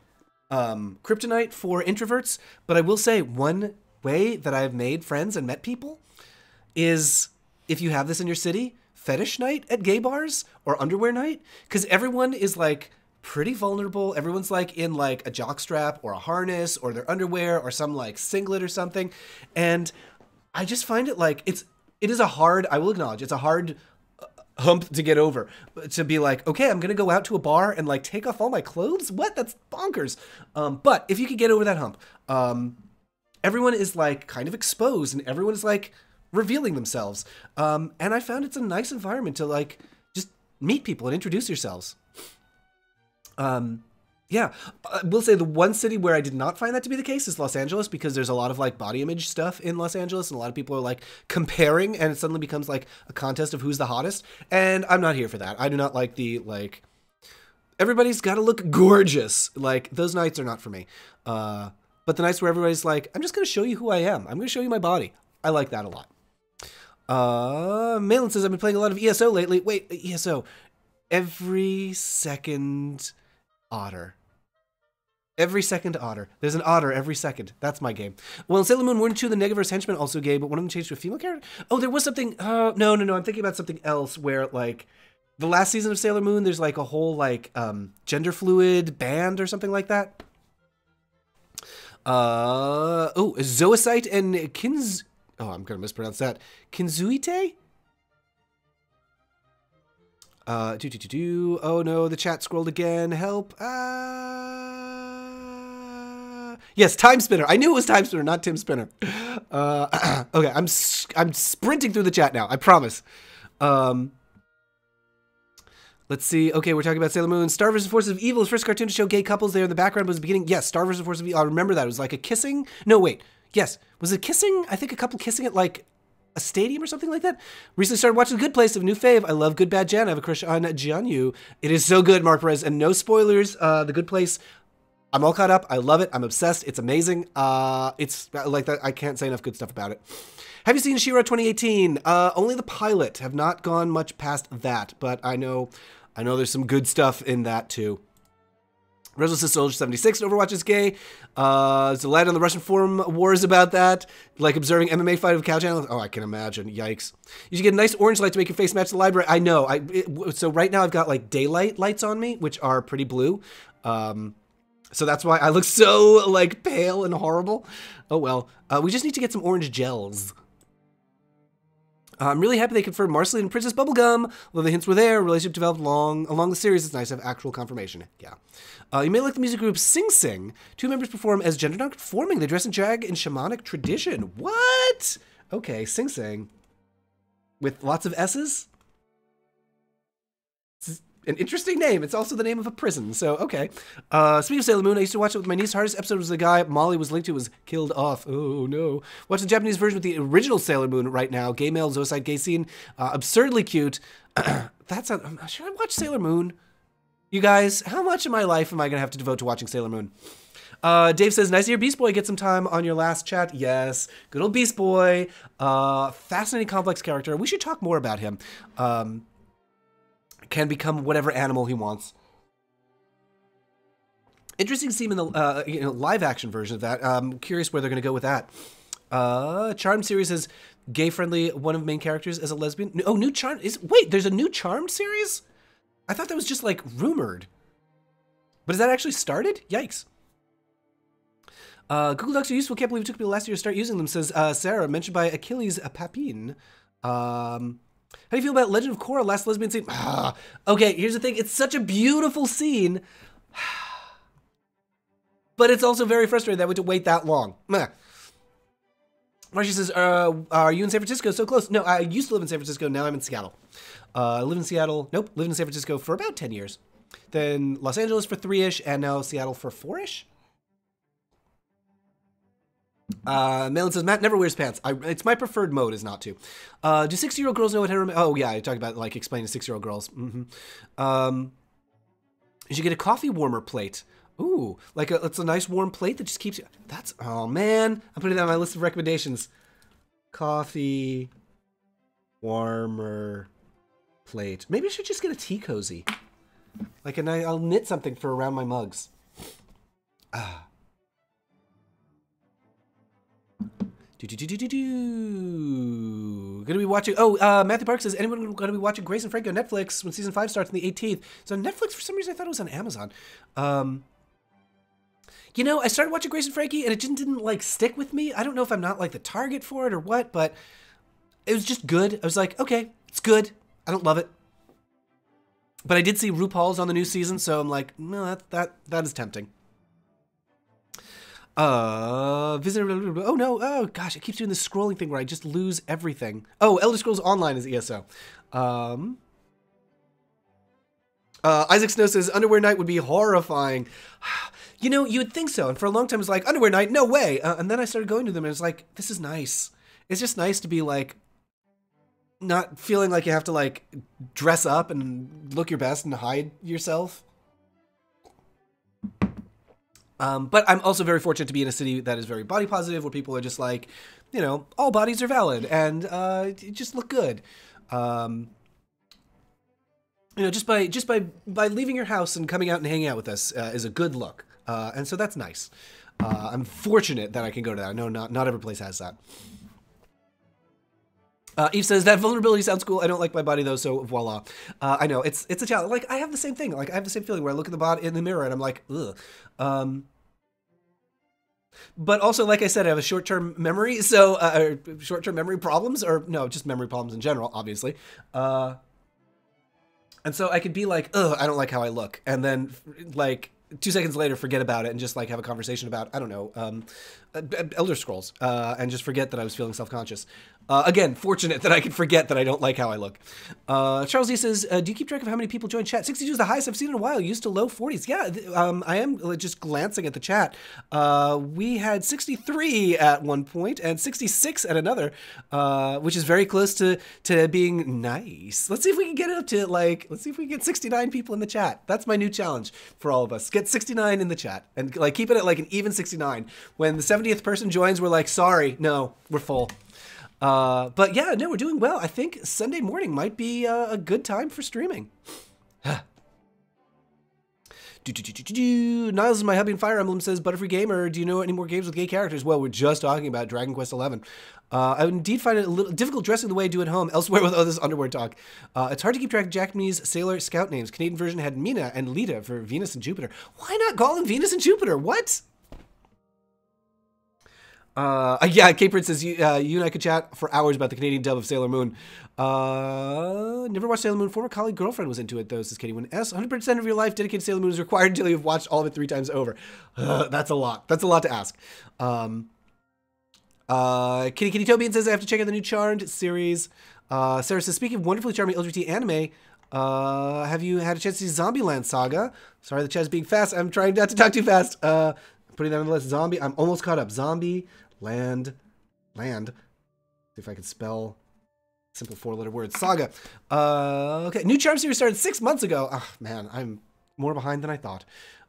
kryptonite for introverts. But I will say one way that I've made friends and met people is, if you have this in your city, fetish night at gay bars or underwear night, because everyone is like pretty vulnerable. Everyone's like in like a jockstrap or a harness or their underwear or some like singlet or something. And I just find it like, it is a hard, I will acknowledge, it's a hard hump to get over, to be like, okay, I'm going to go out to a bar and like take off all my clothes. What? That's bonkers. But if you could get over that hump, everyone is like kind of exposed and everyone is like revealing themselves. And I found it's a nice environment to like just meet people and introduce yourselves. Yeah, I will say the one city where I did not find that to be the case is Los Angeles, because there's a lot of like body image stuff in Los Angeles and a lot of people are like comparing and it suddenly becomes like a contest of who's the hottest. And I'm not here for that. I do not like the like, everybody's got to look gorgeous. Like those nights are not for me. But the nights where everybody's like, I'm just going to show you who I am. I'm going to show you my body. I like that a lot. Malin says, I've been playing a lot of ESO lately. Wait, ESO. Every second otter. Every second otter. There's an otter every second. That's my game. Well, in Sailor Moon 1 and 2, the Negaverse henchmen also gay, but one of them changed to a female character? Oh, there was something. No. I'm thinking about something else where, like, the last season of Sailor Moon, there's, like, a whole, like, gender fluid band or something like that. Zoocyte and Oh, I'm going to mispronounce that. Kinzuite? Oh no, the chat scrolled again. Help. Yes, Time Spinner. I knew it was Time Spinner, not Tim Spinner. Okay, I'm sprinting through the chat now. I promise. Let's see. Okay, we're talking about Sailor Moon. Star vs. Forces of Evil, his first cartoon to show gay couples there in the background was the beginning. Yes, Star vs. Forces of Evil. I remember that. It was like a kissing. No, wait. Yes. Was it kissing? I think a couple kissing at like a stadium or something like that. Recently started watching The Good Place of New Fave. I love Good Bad Jan. I have a crush on Jianyu. It is so good, Mark Perez. And no spoilers. The Good Place. I'm all caught up. I love it. I'm obsessed. It's amazing. It's like that. I can't say enough good stuff about it. Have you seen She-Ra 2018? Only the pilot. Have not gone much past that, but I know there's some good stuff in that too. Restless Soldier 76 Overwatch is gay. There's a lad on the Russian forum wars about that. Like observing MMA fight of cow channel. Oh, I can imagine. Yikes. You should get a nice orange light to make your face match the library. I know. So right now I've got like daylight lights on me, which are pretty blue. So that's why I look so like pale and horrible. Oh well. We just need to get some orange gels. I'm really happy they confirmed Marceline and Princess Bubblegum. Although the hints were there, a relationship developed along the series. It's nice to have actual confirmation. Yeah. You may like the music group Sing Sing. Two members perform as gender non-conforming. They dress in drag in shamanic tradition. What? Okay, Sing Sing. With lots of S's? An interesting name. It's also the name of a prison, so okay. Speaking of Sailor Moon, I used to watch it with my niece. Hardest episode was the guy Molly was linked to was killed off. Oh no. Watch the Japanese version with the original Sailor Moon right now. Gay male, zoicide gay scene. Absurdly cute. Should I watch Sailor Moon? You guys, how much of my life am I going to have to devote to watching Sailor Moon? Dave says, nice to hear Beast Boy get some time on your last chat. Yes, good old Beast Boy. Fascinating, complex character. We should talk more about him. Can become whatever animal he wants. Interesting to see him in the live action version of that. I'm curious where they're going to go with that. Charmed series is gay friendly. One of the main characters is a lesbian. Oh, new Charmed wait, there's a new Charmed series? I thought that was just like rumored. But has that actually started? Yikes. Google Docs are useful. Can't believe it took me last year to start using them, says Sarah, mentioned by Achilles Papine. How do you feel about Legend of Korra, last lesbian scene? Okay, here's the thing. It's such a beautiful scene. But it's also very frustrating that we had to wait that long. Marcia says, are you in San Francisco? So close. No, I used to live in San Francisco. Now I'm in Seattle. Lived in Seattle. Nope, lived in San Francisco for about 10 years. Then Los Angeles for 3-ish, and now Seattle for 4-ish. Malin says, Matt never wears pants. It's my preferred mode is not to. Do 60-year-old girls know what hetero... Oh, yeah, I talked about, like, explaining to 6-year-old girls. Mm-hmm. You should get a coffee warmer plate. Ooh, like it's a nice warm plate that just keeps you... That's... Oh, man. I'm putting that on my list of recommendations. Coffee warmer plate. Maybe I should just get a tea cozy. Like, and I'll knit something for around my mugs. Gonna be watching. Oh, Matthew Park says, anyone gonna be watching Grace and Frankie on Netflix when season 5 starts on the 18th? So Netflix, for some reason, I thought it was on Amazon. You know, I started watching Grace and Frankie, and it didn't like stick with me. I don't know if I'm not like the target for it or what, but it was just good. I was like, okay, it's good. I don't love it, but I did see RuPaul's on the new season, so I'm like, no, that is tempting. Visitor. Oh no. Oh gosh, it keeps doing this scrolling thing where I just lose everything. Oh, Elder Scrolls Online is ESO. Isaac Snow says Underwear Night would be horrifying. You know, you would think so. And for a long time, it was like, Underwear Night, no way. And then I started going to them, and it's like, this is nice. It's just nice to be like, not feeling like you have to like dress up and look your best and hide yourself. But I'm also very fortunate to be in a city that is very body positive, where people are just like, you know, all bodies are valid and just look good. You know, just by leaving your house and coming out and hanging out with us is a good look, and so that's nice. I'm fortunate that I can go to that. I know not every place has that. Eve says, that vulnerability sounds cool. I don't like my body though, so voila. I know, it's a challenge. Like, I have the same thing. Like, I have the same feeling where I look at the body in the mirror and I'm like, ugh. But also, like I said, I have a short-term memory, so, short-term memory problems, or no, just memory problems in general, obviously. And so I could be like, ugh, I don't like how I look. And then, like, 2 seconds later, forget about it and just, like, have a conversation about, I don't know, Elder Scrolls, and just forget that I was feeling self-conscious. Again, fortunate that I could forget that I don't like how I look. Charles D says, do you keep track of how many people join chat? 62 is the highest I've seen in a while. Used to low 40s. Yeah, I am just glancing at the chat. We had 63 at one point and 66 at another, which is very close to being nice. Let's see if we can get it up to, like, let's see if we can get 69 people in the chat. That's my new challenge for all of us. Get 69 in the chat and, like, keep it at, like, an even 69. When the 70th person joins, we're like, sorry, no, we're full. But yeah, no, we're doing well. I think Sunday morning might be a good time for streaming. Niles is my hubby in Fire Emblem, says Butterfree Gamer. Do you know any more games with gay characters? Well, we're just talking about Dragon Quest XI. I would indeed find it a little difficult dressing the way I do at home. Elsewhere with all this underwear talk. It's hard to keep track of Japanese sailor scout names. Canadian version had Mina and Lita for Venus and Jupiter. Why not call them Venus and Jupiter? What? Yeah, K-Prince says, you and I could chat for hours about the Canadian dub of Sailor Moon. Never watched Sailor Moon. Former colleague girlfriend was into it, though, says Katie. When 100% of your life dedicated to Sailor Moon is required until you've watched all of it 3 times over. That's a lot. That's a lot to ask. Kitty Tobian says, I have to check out the new Charmed series. Sarah says, speaking of wonderfully charming LGBT anime, have you had a chance to see Zombieland Saga? Sorry, the chat's being fast. I'm trying not to talk too fast. Putting that on the list. Zombie. I'm almost caught up. Zombie Land. See if I can spell simple 4-letter words. Saga. Okay. New Charm series started 6 months ago. Oh, man, I'm more behind than I thought.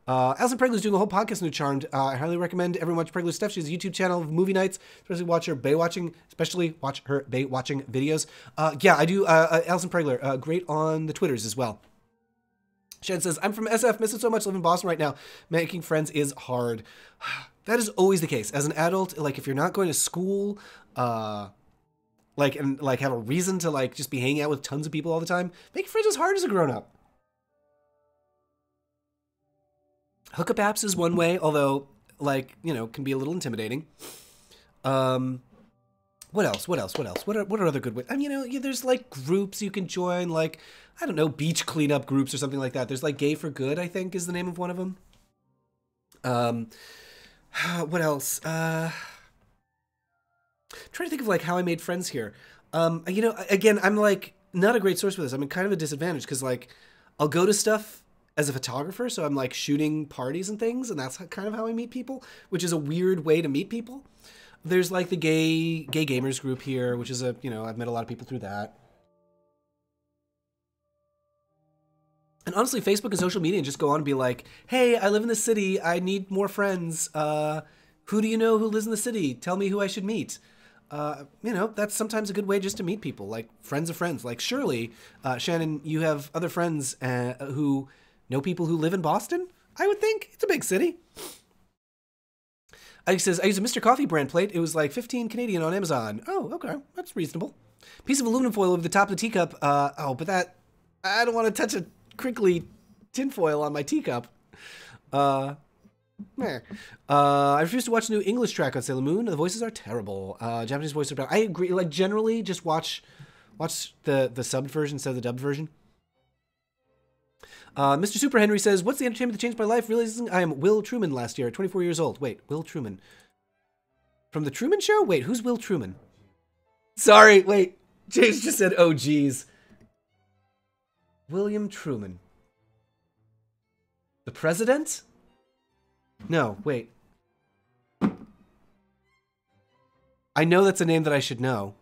Alison Pregler's doing a whole podcast on New Charmed. I highly recommend everyone watch Pregler's stuff. She has a YouTube channel of movie nights, especially watch her Baywatching videos. Yeah, I do. Alison Pregler, great on the Twitters as well. Shen says, I'm from SF, miss it so much, live in Boston right now. Making friends is hard. That is always the case. As an adult, like, if you're not going to school, and have a reason to, like, just be hanging out with tons of people all the time, making friends is hard as a grown-up. Hookup apps is one way, although, like, you know, can be a little intimidating. What else? What are other good ways? I mean, you know, there's, like, groups you can join, like, I don't know, beach cleanup groups or something like that. There's, like, Gay for Good, I think, is the name of one of them. What else? Trying to think of, like, how I made friends here. You know, again, I'm, like, not a great source for this. I'm in kind of a disadvantage because, like, I'll go to stuff as a photographer, so I'm, like, shooting parties and things, and that's kind of how I meet people, which is a weird way to meet people. There's, like, the gay gamers group here, which is you know, I've met a lot of people through that. And honestly, Facebook and social media just go on and be like, hey, I live in the city. I need more friends. Who do you know who lives in the city? Tell me who I should meet. You know, that's sometimes a good way just to meet people, like friends of friends. Like, surely, Shannon, you have other friends who know people who live in Boston? I would think. It's a big city. He says, I use a Mr. Coffee brand plate. It was like 15 Canadian on Amazon. Oh, okay. That's reasonable. Piece of aluminum foil over the top of the teacup. Oh, but that, I don't want to touch a crinkly tinfoil on my teacup. I refuse to watch the new English track on Sailor Moon. The voices are terrible. Japanese voices are bad. I agree. Like, generally, just watch the subbed version instead of the dubbed version. Mr. Super Henry says, what's the entertainment that changed my life? Realizing I am Will Truman last year, 24 years old. Wait, Will Truman. From The Truman Show? Wait, who's Will Truman? Sorry, wait. James just said, oh, geez. William Truman. The president? No, wait. I know that's a name that I should know.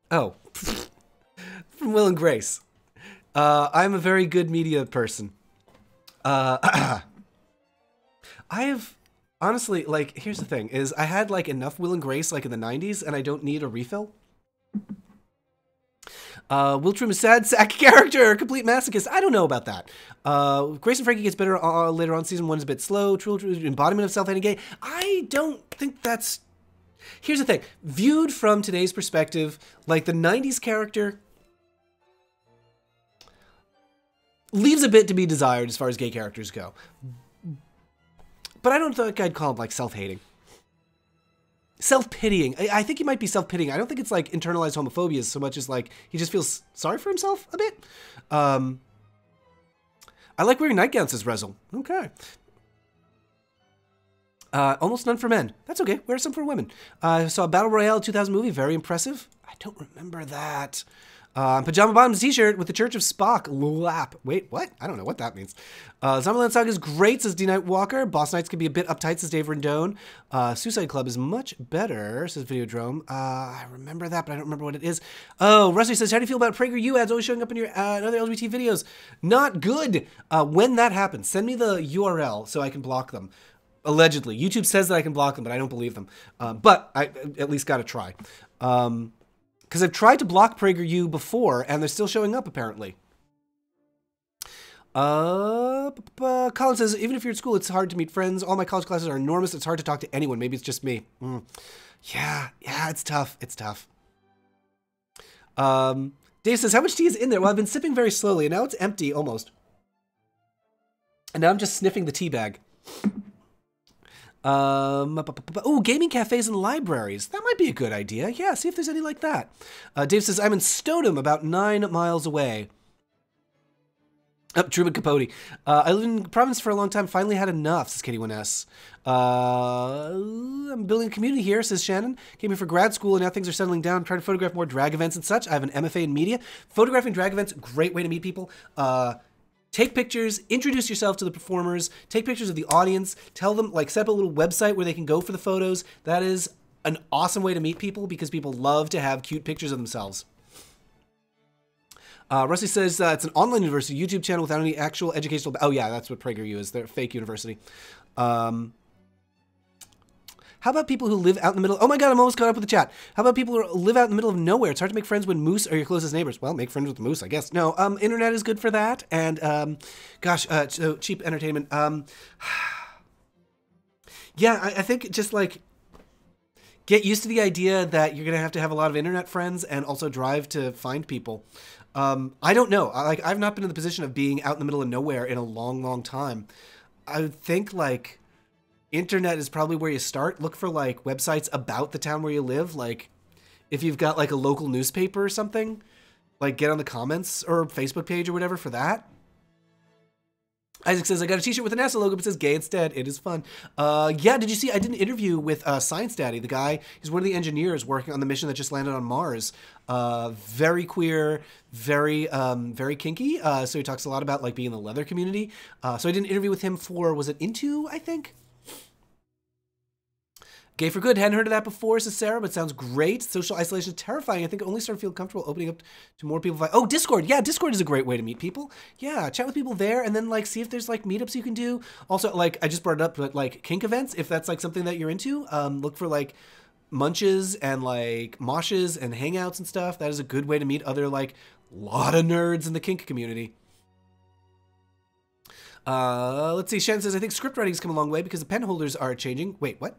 Oh. From Will and Grace. I'm a very good media person. I have... Honestly, like, here's the thing, is I had, like, enough Will and Grace, like, in the 90s, and I don't need a refill. Will Truman's sad sack character, complete masochist. I don't know about that. Grace and Frankie gets better later on. Season 1 is a bit slow. True embodiment of self-hating gay. I don't think that's... Here's the thing. Viewed from today's perspective, like, the 90s character leaves a bit to be desired as far as gay characters go. But I don't think I'd call him, like, self-hating. self-pitying. I think he might be self-pitying. I don't think it's like internalized homophobia so much as like he just feels sorry for himself a bit. I like wearing nightgowns, says Rezel. Okay. Almost none for men. That's okay. Wear some for women. I saw a Battle Royale 2000 movie. Very impressive. I don't remember that. Pajama Bottoms t-shirt with the Church of Spock. Lap. Wait, what? I don't know what that means. Zombieland Saga is great, says D. Night Walker. Boss Nights can be a bit uptight, says Dave Rendon. Suicide Club is much better, says Videodrome. I remember that, but I don't remember what it is. Oh, Rusty says, how do you feel about PragerU ads always showing up in your other LGBT videos? Not good. When that happens, send me the URL so I can block them. Allegedly. YouTube says that I can block them, but I don't believe them. But I at least got to try. Because I've tried to block PragerU before, and they're still showing up, apparently. Colin says, even if you're at school, it's hard to meet friends. All my college classes are enormous. It's hard to talk to anyone. Maybe it's just me. Yeah, it's tough. It's tough. Dave says, how much tea is in there? Well, I've been sipping very slowly, and now it's empty, almost. And now I'm just sniffing the tea bag. Oh, gaming cafes and libraries. That might be a good idea. Yeah, see if there's any like that. Dave says, I'm in Stoneham, about 9 miles away. Truman Capote. I lived in Providence for a long time. Finally had enough, says Katie1S. I'm building a community here, says Shannon. Came here for grad school, and now things are settling down. I'm trying to photograph more drag events and such. I have an MFA in media. Photographing drag events, great way to meet people. Take pictures, introduce yourself to the performers, take pictures of the audience, tell them, like, set up a little website where they can go for the photos. That is an awesome way to meet people because people love to have cute pictures of themselves. Rusty says it's an online university, YouTube channel without any actual educational... Oh, yeah, that's what PragerU is. They're a fake university. How about people who live out in the middle? Oh my God, I'm almost caught up with the chat. How about people who live out in the middle of nowhere? It's hard to make friends when moose are your closest neighbors. Well, make friends with the moose, I guess. No, internet is good for that. And, so cheap entertainment. Yeah, I think just like get used to the idea that you're going to have a lot of internet friends and also drive to find people. I don't know. I've not been in the position of being out in the middle of nowhere in a long, long time. I would think like... internet is probably where you start. Look for like websites about the town where you live. Like if you've got like a local newspaper or something, like get on the comments or Facebook page or whatever for that. Isaac says, I got a t-shirt with a NASA logo, but it says gay instead. It is fun. Yeah, did you see? I did an interview with Science Daddy, the guy. He's one of the engineers working on the mission that just landed on Mars. Very queer, very kinky. So he talks a lot about like being in the leather community. So I did an interview with him for, was it Into, I think? Gay for Good. Hadn't heard of that before, says Sarah, but sounds great. Social isolation is terrifying. I think I only started to feel comfortable opening up to more people. Oh, Discord. Yeah, Discord is a great way to meet people. Yeah, chat with people there and then like see if there's like meetups you can do. Also, like I just brought it up, but like kink events, if that's like something that you're into, look for like munches and like moshes and hangouts and stuff. That is a good way to meet other like lot of nerds in the kink community. Let's see. Shannon says, I think script writing has come a long way because the pen holders are changing. Wait, what?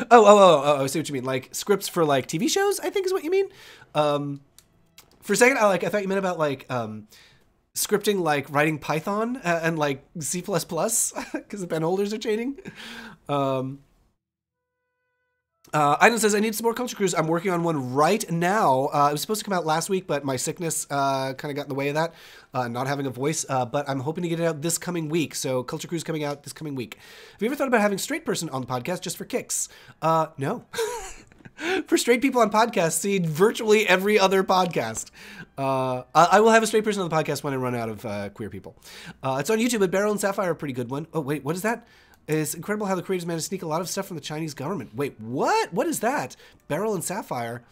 Oh, I see what you mean. Like scripts for like TV shows, I think is what you mean. For a second, I thought you meant about like scripting, like writing Python and like C++ because the pen holders are changing. Iden says, I need some more Culture Cruise. I'm working on one right now. It was supposed to come out last week, but my sickness kind of got in the way of that, not having a voice. But I'm hoping to get it out this coming week. So Culture Cruise coming out this coming week. Have you ever thought about having a straight person on the podcast just for kicks? No. For straight people on podcasts, see virtually every other podcast. I will have a straight person on the podcast when I run out of queer people. It's on YouTube, but Beryl and Sapphire are a pretty good one. Oh, wait, what is that? It's incredible how the creators managed to sneak a lot of stuff from the Chinese government. Wait, what? What is that? Beryl and Sapphire.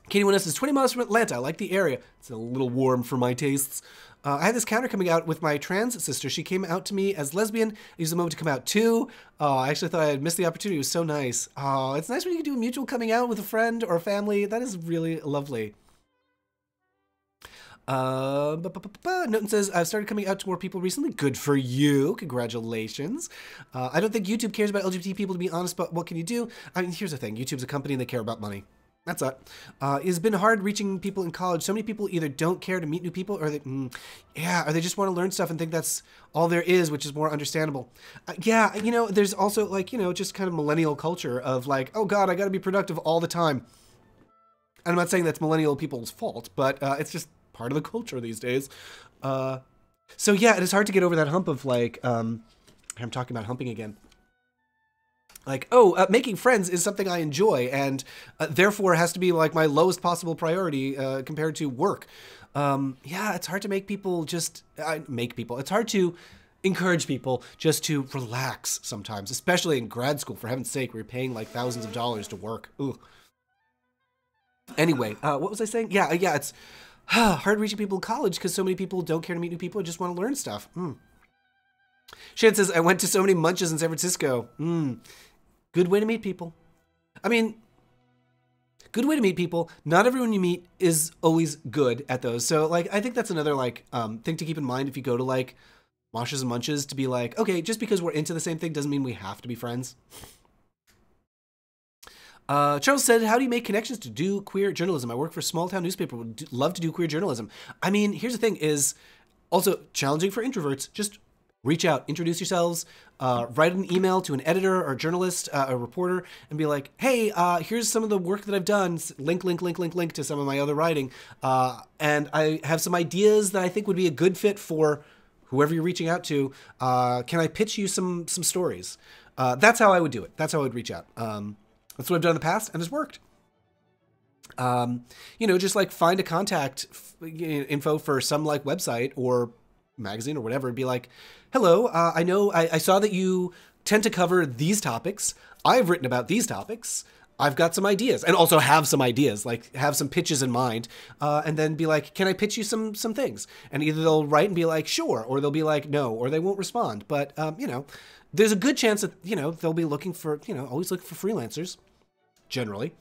Katie1S is 20 miles from Atlanta. I like the area. It's a little warm for my tastes. I had this counter coming out with my trans sister. She came out to me as lesbian. I used the moment to come out too. I actually thought I had missed the opportunity. It was so nice. It's nice when you can do a mutual coming out with a friend or a family. That is really lovely. Noten says, I've started coming out to more people recently. Good for you. Congratulations. I don't think YouTube cares about LGBT people, to be honest, but what can you do? I mean, here's the thing. YouTube's a company and they care about money. That's it. It's been hard reaching people in college. So many people either don't care to meet new people, or or they just want to learn stuff and think that's all there is, which is more understandable. Yeah, there's also like, just kind of millennial culture of like, oh God, I got to be productive all the time. And I'm not saying that's millennial people's fault, but it's just part of the culture these days. So yeah, it is hard to get over that hump of like, I'm talking about humping again. Like, making friends is something I enjoy, and therefore has to be like my lowest possible priority compared to work. Yeah, it's hard to make people just It's hard to encourage people just to relax sometimes, especially in grad school. For heaven's sake, where you're paying like thousands of dollars to work. Ooh. Anyway, what was I saying? Yeah, it's hard reaching people in college because so many people don't care to meet new people and just want to learn stuff. Shan says, I went to so many munches in San Francisco. Good way to meet people. I mean, good way to meet people. Not everyone you meet is always good at those. So, like, I think that's another, like, thing to keep in mind if you go to, like, Moshes and Munches, to be like, okay, just because we're into the same thing doesn't mean we have to be friends. Charles said, how do you make connections to do queer journalism? I work for a small town newspaper, would love to do queer journalism. I mean, here's the thing, is also challenging for introverts. Just reach out, introduce yourselves, write an email to an editor or journalist, a reporter, and be like, hey, here's some of the work that I've done, link to some of my other writing, and I have some ideas that I think would be a good fit for whoever you're reaching out to. Can I pitch you some stories? That's how I would do it. That's how I would reach out. That's what I've done in the past, and it's worked. Just like find a contact info for some like website or magazine or whatever, and be like, hello, I know I saw that you tend to cover these topics. I've written about these topics. I've got some ideas, and also have some ideas, like have some pitches in mind, and then be like, can I pitch you some things? And either they'll write and be like, sure, or they'll be like, no, or they won't respond. But, there's a good chance that, they'll be looking for, always look for freelancers, generally.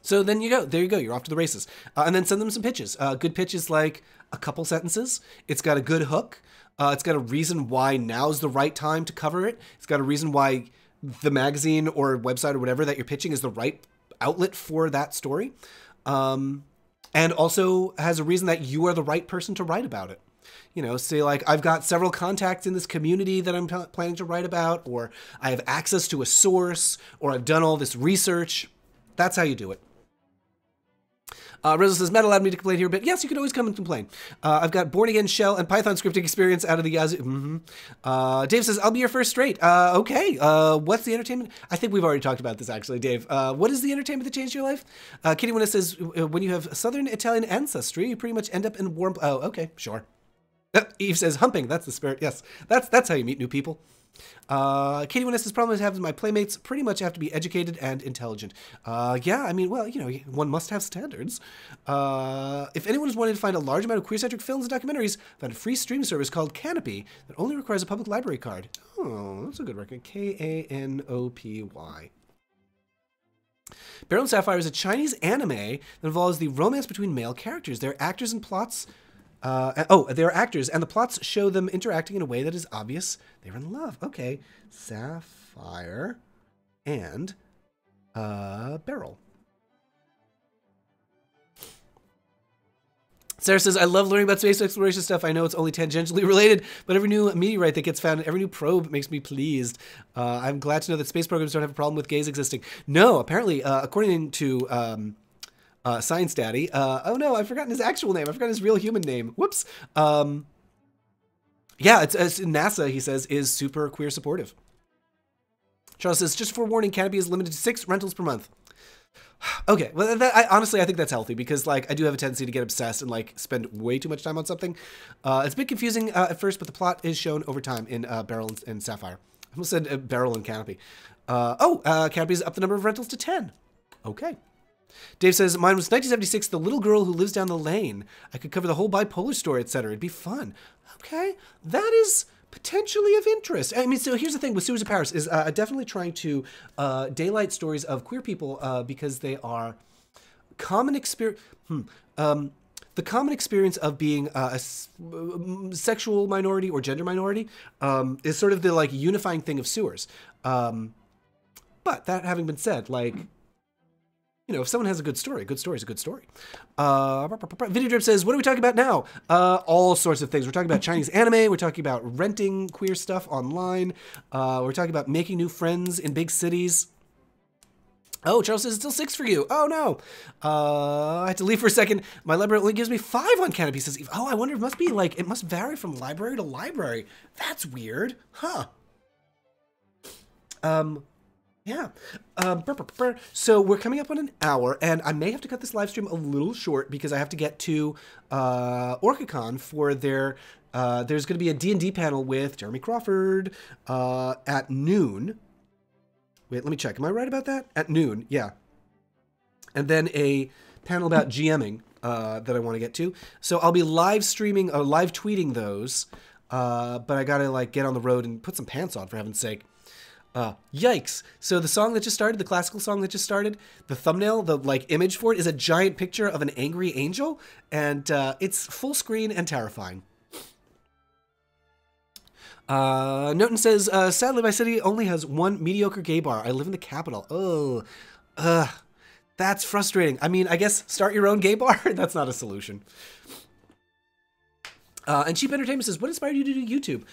So then there you go, you're off to the races. And then send them some pitches. Good pitches like a couple sentences. It's got a good hook. It's got a reason why now's the right time to cover it. It's got a reason why the magazine or website or whatever that you're pitching is the right outlet for that story. And also has a reason that you are the right person to write about it. Say like, I've got several contacts in this community that I'm planning to write about, or I have access to a source, or I've done all this research. That's how you do it. Rizzo says, Matt allowed me to complain here a bit. Yes, you can always come and complain. I've got Born Again Shell and Python scripting experience out of the Yazoo. Dave says, I'll be your first straight. Okay. What's the entertainment? I think we've already talked about this, actually, Dave. What is the entertainment that changed your life? Kitty Winna says, when you have Southern Italian ancestry, you pretty much end up in warm... Oh, okay, sure. Eve says, humping. That's the spirit. Yes, that's how you meet new people. Katie Winnes' problem is having my playmates pretty much have to be educated and intelligent. Yeah, I mean, well, one must have standards. If anyone is wanting to find a large amount of queer-centric films and documentaries, found a free streaming service called Canopy that only requires a public library card. Oh, that's a good record. Kanopy. Beryl and Sapphire is a Chinese anime that involves the romance between male characters. They're actors and plots. They are actors, and the plots show them interacting in a way that is obvious they're in love. Okay, Sapphire and Beryl. Sarah says, I love learning about space exploration stuff. I know it's only tangentially related, but every new meteorite that gets found and every new probe makes me pleased. I'm glad to know that space programs don't have a problem with gays existing. No, apparently, according to... Science Daddy. Oh no, I've forgotten his actual name. I've forgotten his real human name. Whoops. Yeah, it's NASA, he says, is super queer supportive. Charles says, just forewarning, Canopy is limited to 6 rentals per month. Okay, well, honestly, I think that's healthy because, like, I do have a tendency to get obsessed and, like, spend way too much time on something. It's a bit confusing at first, but the plot is shown over time in Beryl and Sapphire. I almost said Beryl and Canopy. Canopy's up the number of rentals to 10. Okay. Dave says, mine was 1976, The Little Girl Who Lives Down the Lane. I could cover the whole bipolar story, etc. It'd be fun. Okay, that is potentially of interest. I mean, so here's the thing with Sewers of Paris is definitely trying to daylight stories of queer people because they are common experience. The common experience of being a sexual minority or gender minority is sort of the like unifying thing of Sewers. But that having been said, like, you know, if someone has a good story is a good story. Video Drip says, what are we talking about now? All sorts of things. We're talking about Chinese anime. We're talking about renting queer stuff online. We're talking about making new friends in big cities. Oh, Charles says it's still 6 for you. Oh, no. I had to leave for a second. My library only gives me 5 on Canopy, says Eve. Oh, I wonder, it must be like, it must vary from library to library. That's weird. Huh. Yeah. So we're coming up on an hour, and I may have to cut this live stream a little short because I have to get to OrcaCon for their, there's going to be a D&D panel with Jeremy Crawford at noon. Wait, let me check. Am I right about that? At noon, yeah. And then a panel about GMing that I want to get to. So I'll be live streaming, live tweeting those, but I gotta like get on the road and put some pants on, for heaven's sake. Yikes. So the song that just started, the classical song that just started, the thumbnail, the like image for it is a giant picture of an angry angel, and it's full screen and terrifying. Noten says, sadly, my city only has one mediocre gay bar. I live in the capital. Oh, that's frustrating. I mean, I guess start your own gay bar. That's not a solution. And Cheap Entertainment says, what inspired you to do YouTube?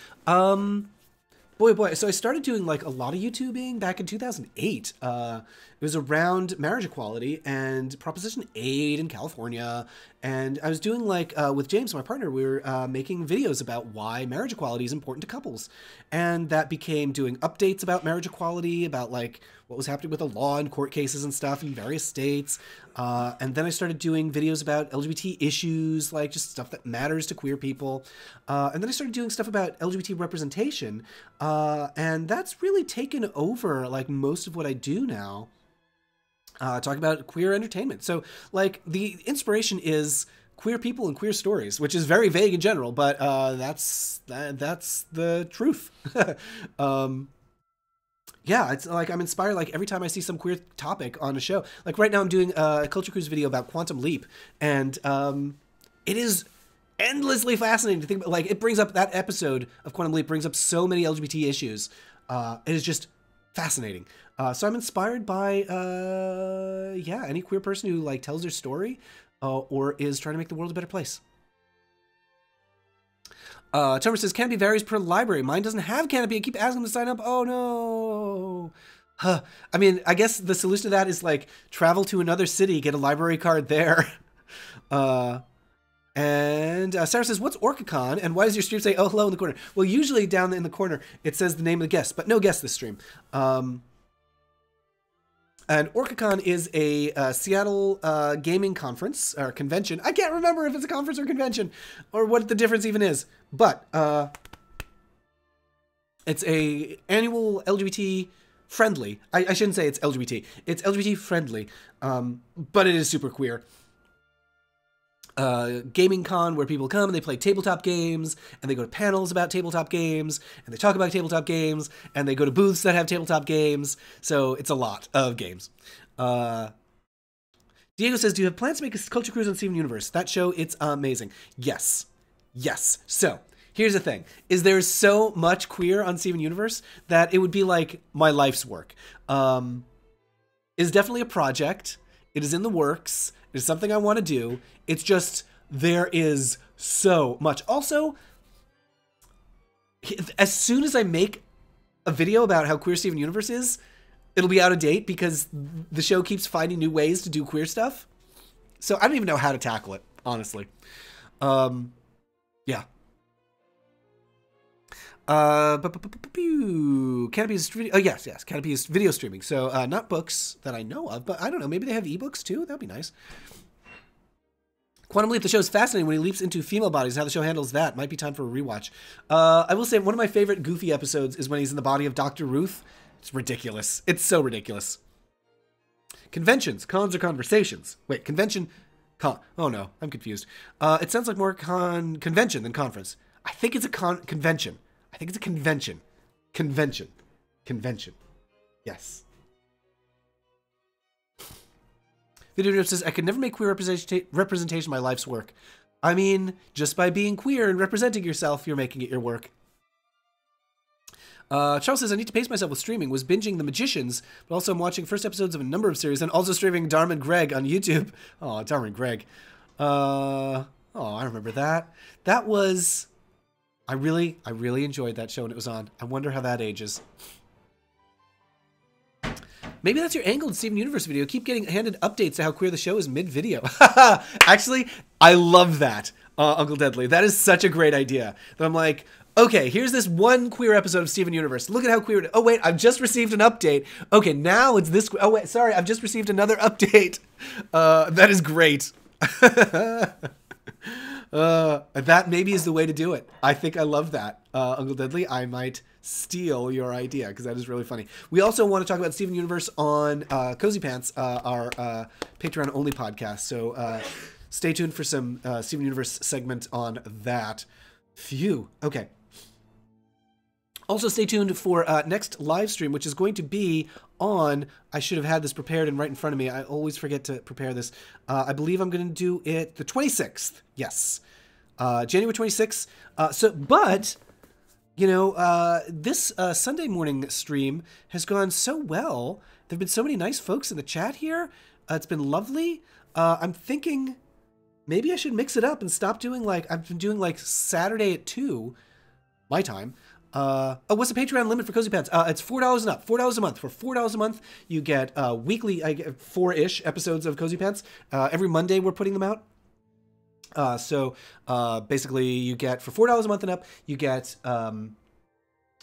Boy. So I started doing like a lot of YouTubing back in 2008. It was around marriage equality and Proposition 8 in California. And I was doing like, with James, my partner, we were making videos about why marriage equality is important to couples. And that became doing updates about marriage equality, about like what was happening with the law and court cases and stuff in various states. And then I started doing videos about LGBT issues, like just stuff that matters to queer people. And then I started doing stuff about LGBT representation. And that's really taken over like most of what I do now. Talk about queer entertainment. So like the inspiration is queer people and queer stories, which is very vague in general, but that's the truth. Yeah, it's like I'm inspired like every time I see some queer topic on a show. Like right now I'm doing a Culture Cruise video about Quantum Leap, and it is endlessly fascinating to think about. Like it brings up, that episode of Quantum Leap brings up so many LGBT issues. It is just fascinating. So I'm inspired by, yeah, any queer person who like tells their story or is trying to make the world a better place. Tomer says, Canopy varies per library. Mine doesn't have Canopy. I keep asking them to sign up. Oh, no. Huh. I mean, I guess the solution to that is like travel to another city, get a library card there. And Sarah says, what's OrcaCon? And why does your stream say, oh, hello in the corner? Well, usually down in the corner, it says the name of the guest, but no guest this stream. And OrcaCon is a Seattle gaming conference, or convention. I can't remember if it's a conference or convention, or what the difference even is. But it's a annual LGBT friendly. I shouldn't say it's LGBT. It's LGBT friendly, but it is super queer. Gaming con where people come and they play tabletop games and they go to panels about tabletop games and they talk about tabletop games and they go to booths that have tabletop games. So it's a lot of games. Diego says, do you have plans to make a Culture Cruise on Steven Universe? That show, it's amazing. Yes. Yes. So here's the thing, is there's so much queer on Steven Universe that it would be like my life's work. It is definitely a project. It is in the works. It is something I want to do. It's just, there is so much. Also, as soon as I make a video about how queer Steven Universe is, it'll be out of date because the show keeps finding new ways to do queer stuff. So I don't even know how to tackle it, honestly. Yeah. Canopy is yes, Canopy is video streaming. So not books that I know of, but I don't know, maybe they have ebooks too. That'd be nice. Quantum Leap, the show is fascinating when he leaps into female bodies and how the show handles that. Might be time for a rewatch. I will say one of my favorite Goofy episodes is when he's in the body of Dr. Ruth. It's ridiculous. It's so ridiculous. Conventions, cons, or conversations? Wait, convention, con. Oh no, I'm confused. It sounds like more convention than conference. I think it's a convention. I think it's a convention. Convention. Yes. Video says, I could never make queer representation my life's work. I mean, just by being queer and representing yourself, you're making it your work. Charles says, I need to pace myself with streaming. Was binging The Magicians, but also I'm watching first episodes of a number of series and also streaming Dharma and Greg on YouTube. Oh, Dharma and Greg. I remember that. That was... I really enjoyed that show when it was on. I wonder how that ages. Maybe that's your angle in Steven Universe video. Keep getting handed updates to how queer the show is mid-video. Actually, I love that, Uncle Deadly. That is such a great idea. That I'm like, okay, here's this one queer episode of Steven Universe. Look at how queer it is. Oh, wait, I've just received an update. Okay, now it's this... Oh, wait, sorry, I've just received another update. That is great. That maybe is the way to do it. I think I love that, Uncle Deadly. I might steal your idea because that is really funny. We also want to talk about Steven Universe on Cozy Pants, our Patreon only podcast. So stay tuned for some Steven Universe segment on that. Phew. Okay. Also, stay tuned for next live stream, which is going to be on... I should have had this prepared and right in front of me. I always forget to prepare this. I believe I'm going to do it the 26th. Yes. January 26th. But, you know, this Sunday morning stream has gone so well. There have been so many nice folks in the chat here. It's been lovely. I'm thinking maybe I should mix it up and stop doing like... I've been doing like Saturday at 2, my time. What's the Patreon limit for Cozy Pants? It's $4 and up. $4 a month. For $4 a month, you get weekly, 4-ish episodes of Cozy Pants. Every Monday, we're putting them out. So basically, you get for $4 a month and up, you get for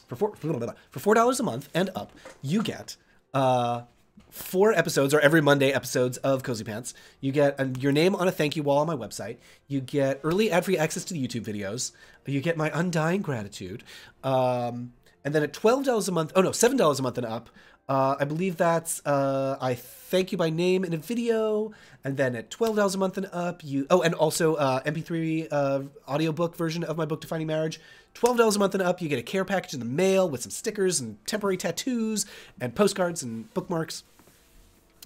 $4 a month and up, you get 4 episodes, or every Monday episodes of Cozy Pants. You get your name on a thank you wall on my website. You get early ad-free access to the YouTube videos. You get my undying gratitude. And then at $12 a month, $7 a month and up, I believe that's I thank you by name in a video. And then at $12 a month and up, and also MP3 audiobook version of my book, Defining Marriage. $12 a month and up, you get a care package in the mail with some stickers and temporary tattoos and postcards and bookmarks.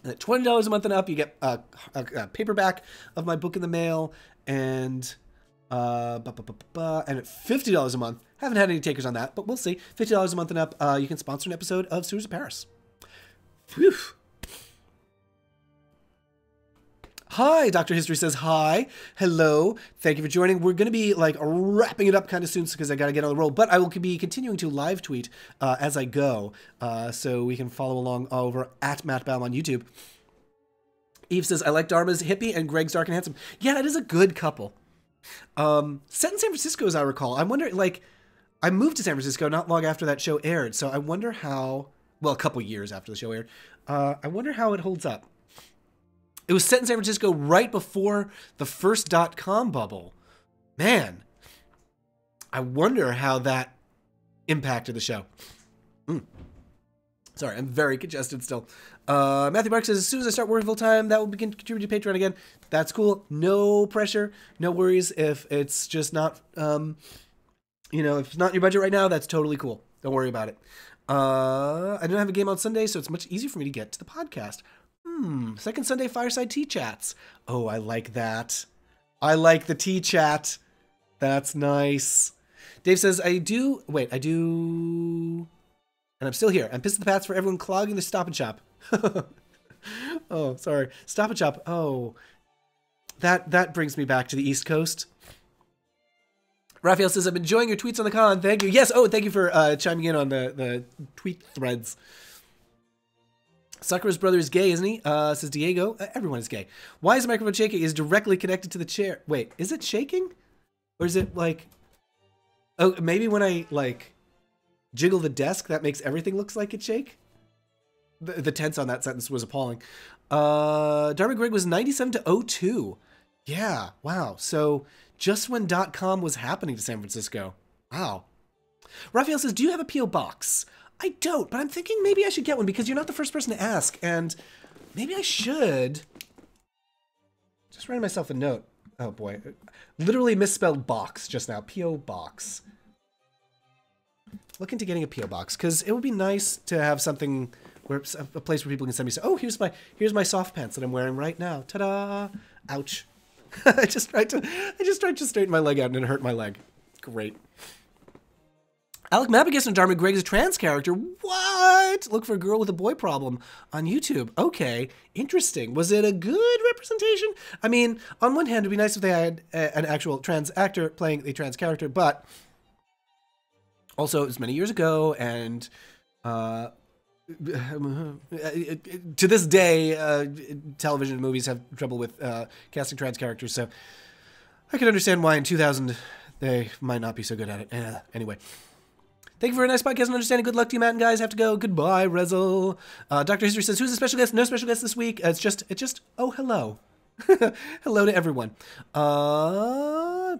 And at $20 a month and up, you get a paperback of my book in the mail. And at $50 a month, haven't had any takers on that, but we'll see. $50 a month and up, you can sponsor an episode of Sewers of Paris. Whew. Hi, Dr. History says hi. Hello. Thank you for joining. We're going to be like wrapping it up kind of soon because I got to get on the roll, but I will be continuing to live tweet as I go, so we can follow along over at Matt Baum on YouTube. Eve says, I like Dharma's hippie and Greg's dark and handsome. Yeah, it is a good couple. Set in San Francisco, as I recall. I wonder, like, I moved to San Francisco not long after that show aired, so I wonder how, well, a couple years after the show aired, I wonder how it holds up. It was set in San Francisco right before the first .com bubble. Man, I wonder how that impacted the show. Sorry, I'm very congested still. Matthew Mark says, as soon as I start working full time, that will begin contributing to Patreon again. That's cool. No pressure. No worries. If it's just not, if it's not in your budget right now, that's totally cool. Don't worry about it. I don't have a game on Sunday, so it's much easier for me to get to the podcast. Second Sunday Fireside Tea Chats. Oh, I like that. I like the tea chat. That's nice. Dave says, and I'm still here. I'm pissed at the pats for everyone clogging the Stop and Shop. Oh, sorry. Stop and Shop. Oh, that brings me back to the East Coast. Raphael says, I'm enjoying your tweets on the con. Thank you. Yes. Oh, thank you for chiming in on the tweet threads. Sakura's brother is gay, isn't he? Says Diego. Everyone is gay. Why is the microphone shaking? Is directly connected to the chair. Wait, is it shaking? Or is it like... Oh, maybe when I, like, jiggle the desk, that makes everything looks like it shake? The tense on that sentence was appalling. Dharma Greg was 97 to 02. Yeah, wow. So, just when .com was happening to San Francisco. Wow. Raphael says, do you have a P.O. box? I don't, but I'm thinking maybe I should get one because you're not the first person to ask, and maybe I should. Just writing myself a note. Oh boy, literally misspelled box just now. P.O. box. Look into getting a P.O. box because it would be nice to have something where a place where people can send me. Oh, here's my soft pants that I'm wearing right now. Ta-da! Ouch! I just tried to straighten my leg out and it hurt my leg. Great. Alec Mabagus and Dharma Greg is a trans character. What? Look for a girl with a boy problem on YouTube. Okay, interesting. Was it a good representation? I mean, on one hand, it'd be nice if they had an actual trans actor playing a trans character, but also it was many years ago, and to this day, television and movies have trouble with casting trans characters, so I can understand why in 2000 they might not be so good at it. Anyway. Thank you for a nice podcast and understanding. Good luck to you, Matt and guys. Have to go. Goodbye, Rezel. Dr. History says, who's the special guest? No special guest this week. It's just, oh, hello. Hello to everyone. I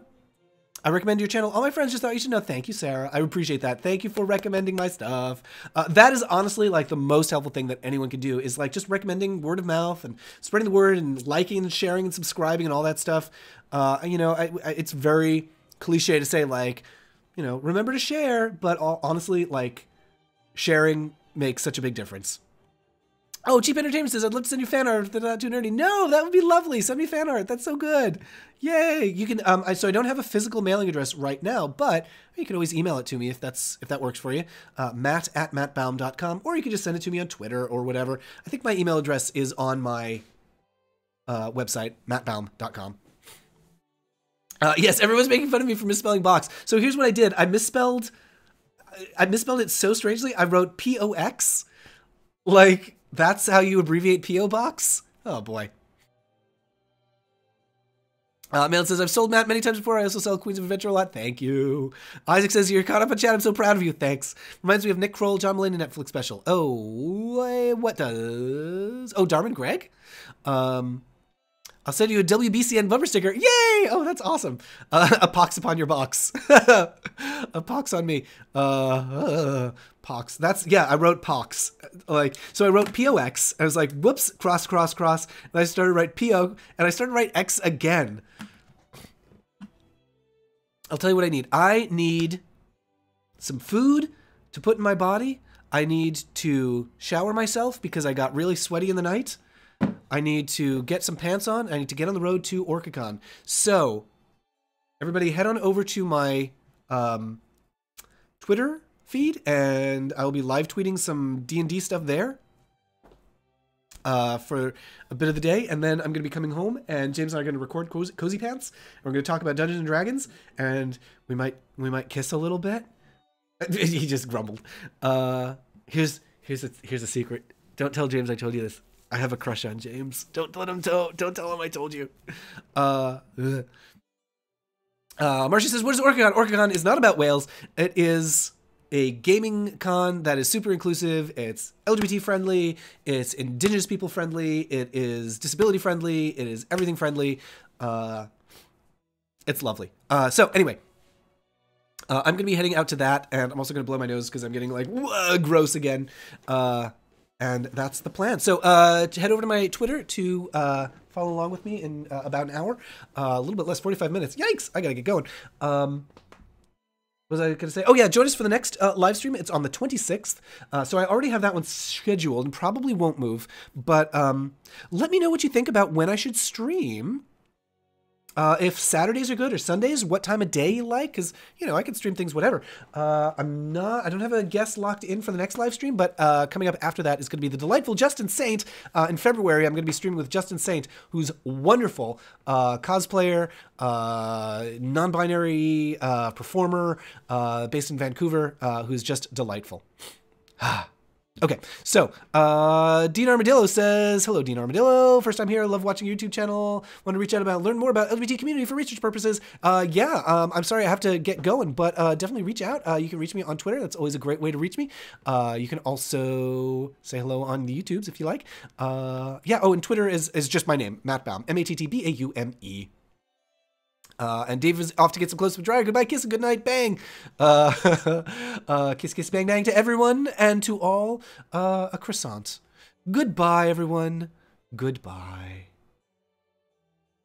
recommend your channel. All my friends just thought you should know. Thank you, Sarah. I appreciate that. Thank you for recommending my stuff. That is honestly like the most helpful thing that anyone can do is like just recommending word of mouth and spreading the word and liking and sharing and subscribing and all that stuff. You know, it's very cliche to say like, you know, remember to share, but honestly, like, sharing makes such a big difference. Oh, Cheap Entertainment says, I'd love to send you fan art if they're not too nerdy. No, that would be lovely. Send me fan art. That's so good. Yay. You can, so I don't have a physical mailing address right now, but you can always email it to me if that works for you. Matt@mattbaum.com, or you can just send it to me on Twitter or whatever. I think my email address is on my website, mattbaum.com. Yes, everyone's making fun of me for misspelling box. So here's what I did. I misspelled it so strangely. I wrote POX. Like, that's how you abbreviate PO box? Oh, boy. Mail says, I've sold Matt many times before. I also sell Queens of Adventure a lot. Thank you. Isaac says, you're caught up on chat. I'm so proud of you. Thanks. Reminds me of Nick Kroll, John Mulaney Netflix special. Oh, what does? Oh, Darwin Greg? I'll send you a WBCN bumper sticker. Yay! Oh, that's awesome. A pox upon your box. A pox on me. Pox. That's, yeah, I wrote pox. Like, so I wrote POX. I was like, whoops, cross, cross, cross. And I started to write PO, and I started to write X again. I'll tell you what I need. I need some food to put in my body. I need to shower myself because I got really sweaty in the night. I need to get some pants on. I need to get on the road to OrcaCon. So, everybody head on over to my Twitter feed, and I will be live tweeting some D&D stuff there for a bit of the day. And then I'm going to be coming home, and James and I are going to record Cozy Pants. And we're going to talk about Dungeons and Dragons, and we might kiss a little bit. He just grumbled. Here's a secret. Don't tell James I told you this. I have a crush on James. Don't let him don't tell him I told you. Marcia says, what is OrcaCon? OrcaCon is not about whales. It is a gaming con that is super inclusive. It's LGBT friendly. It's indigenous people friendly. It is disability friendly. It is everything friendly. It's lovely. So anyway, I'm going to be heading out to that, and I'm also going to blow my nose because I'm getting like gross again. And that's the plan. So head over to my Twitter to follow along with me in about an hour. A little bit less, 45 minutes. Yikes! I gotta get going. What was I gonna say? Oh yeah, join us for the next live stream. It's on the 26th. So I already have that one scheduled and probably won't move. But let me know what you think about when I should stream. If Saturdays are good or Sundays, what time of day you like, because, you know, I can stream things whatever. I don't have a guest locked in for the next live stream, but coming up after that is going to be the delightful Justin Saint. In February, I'm going to be streaming with Justin Saint, who's wonderful cosplayer, non-binary performer, based in Vancouver, who's just delightful. Okay, so Dean Armadillo says, hello, Dean Armadillo. First time here. Love watching your YouTube channel. Want to reach out learn more about LGBT community for research purposes. I'm sorry I have to get going, but definitely reach out. You can reach me on Twitter. That's always a great way to reach me. You can also say hello on the YouTubes if you like. And Twitter is just my name, Matt Baum, MattBaume. And Dave is off to get some close-up dryer. Goodbye, kiss, and good night, bang. Kiss, kiss, bang, bang to everyone and to all. A croissant. Goodbye, everyone. Goodbye.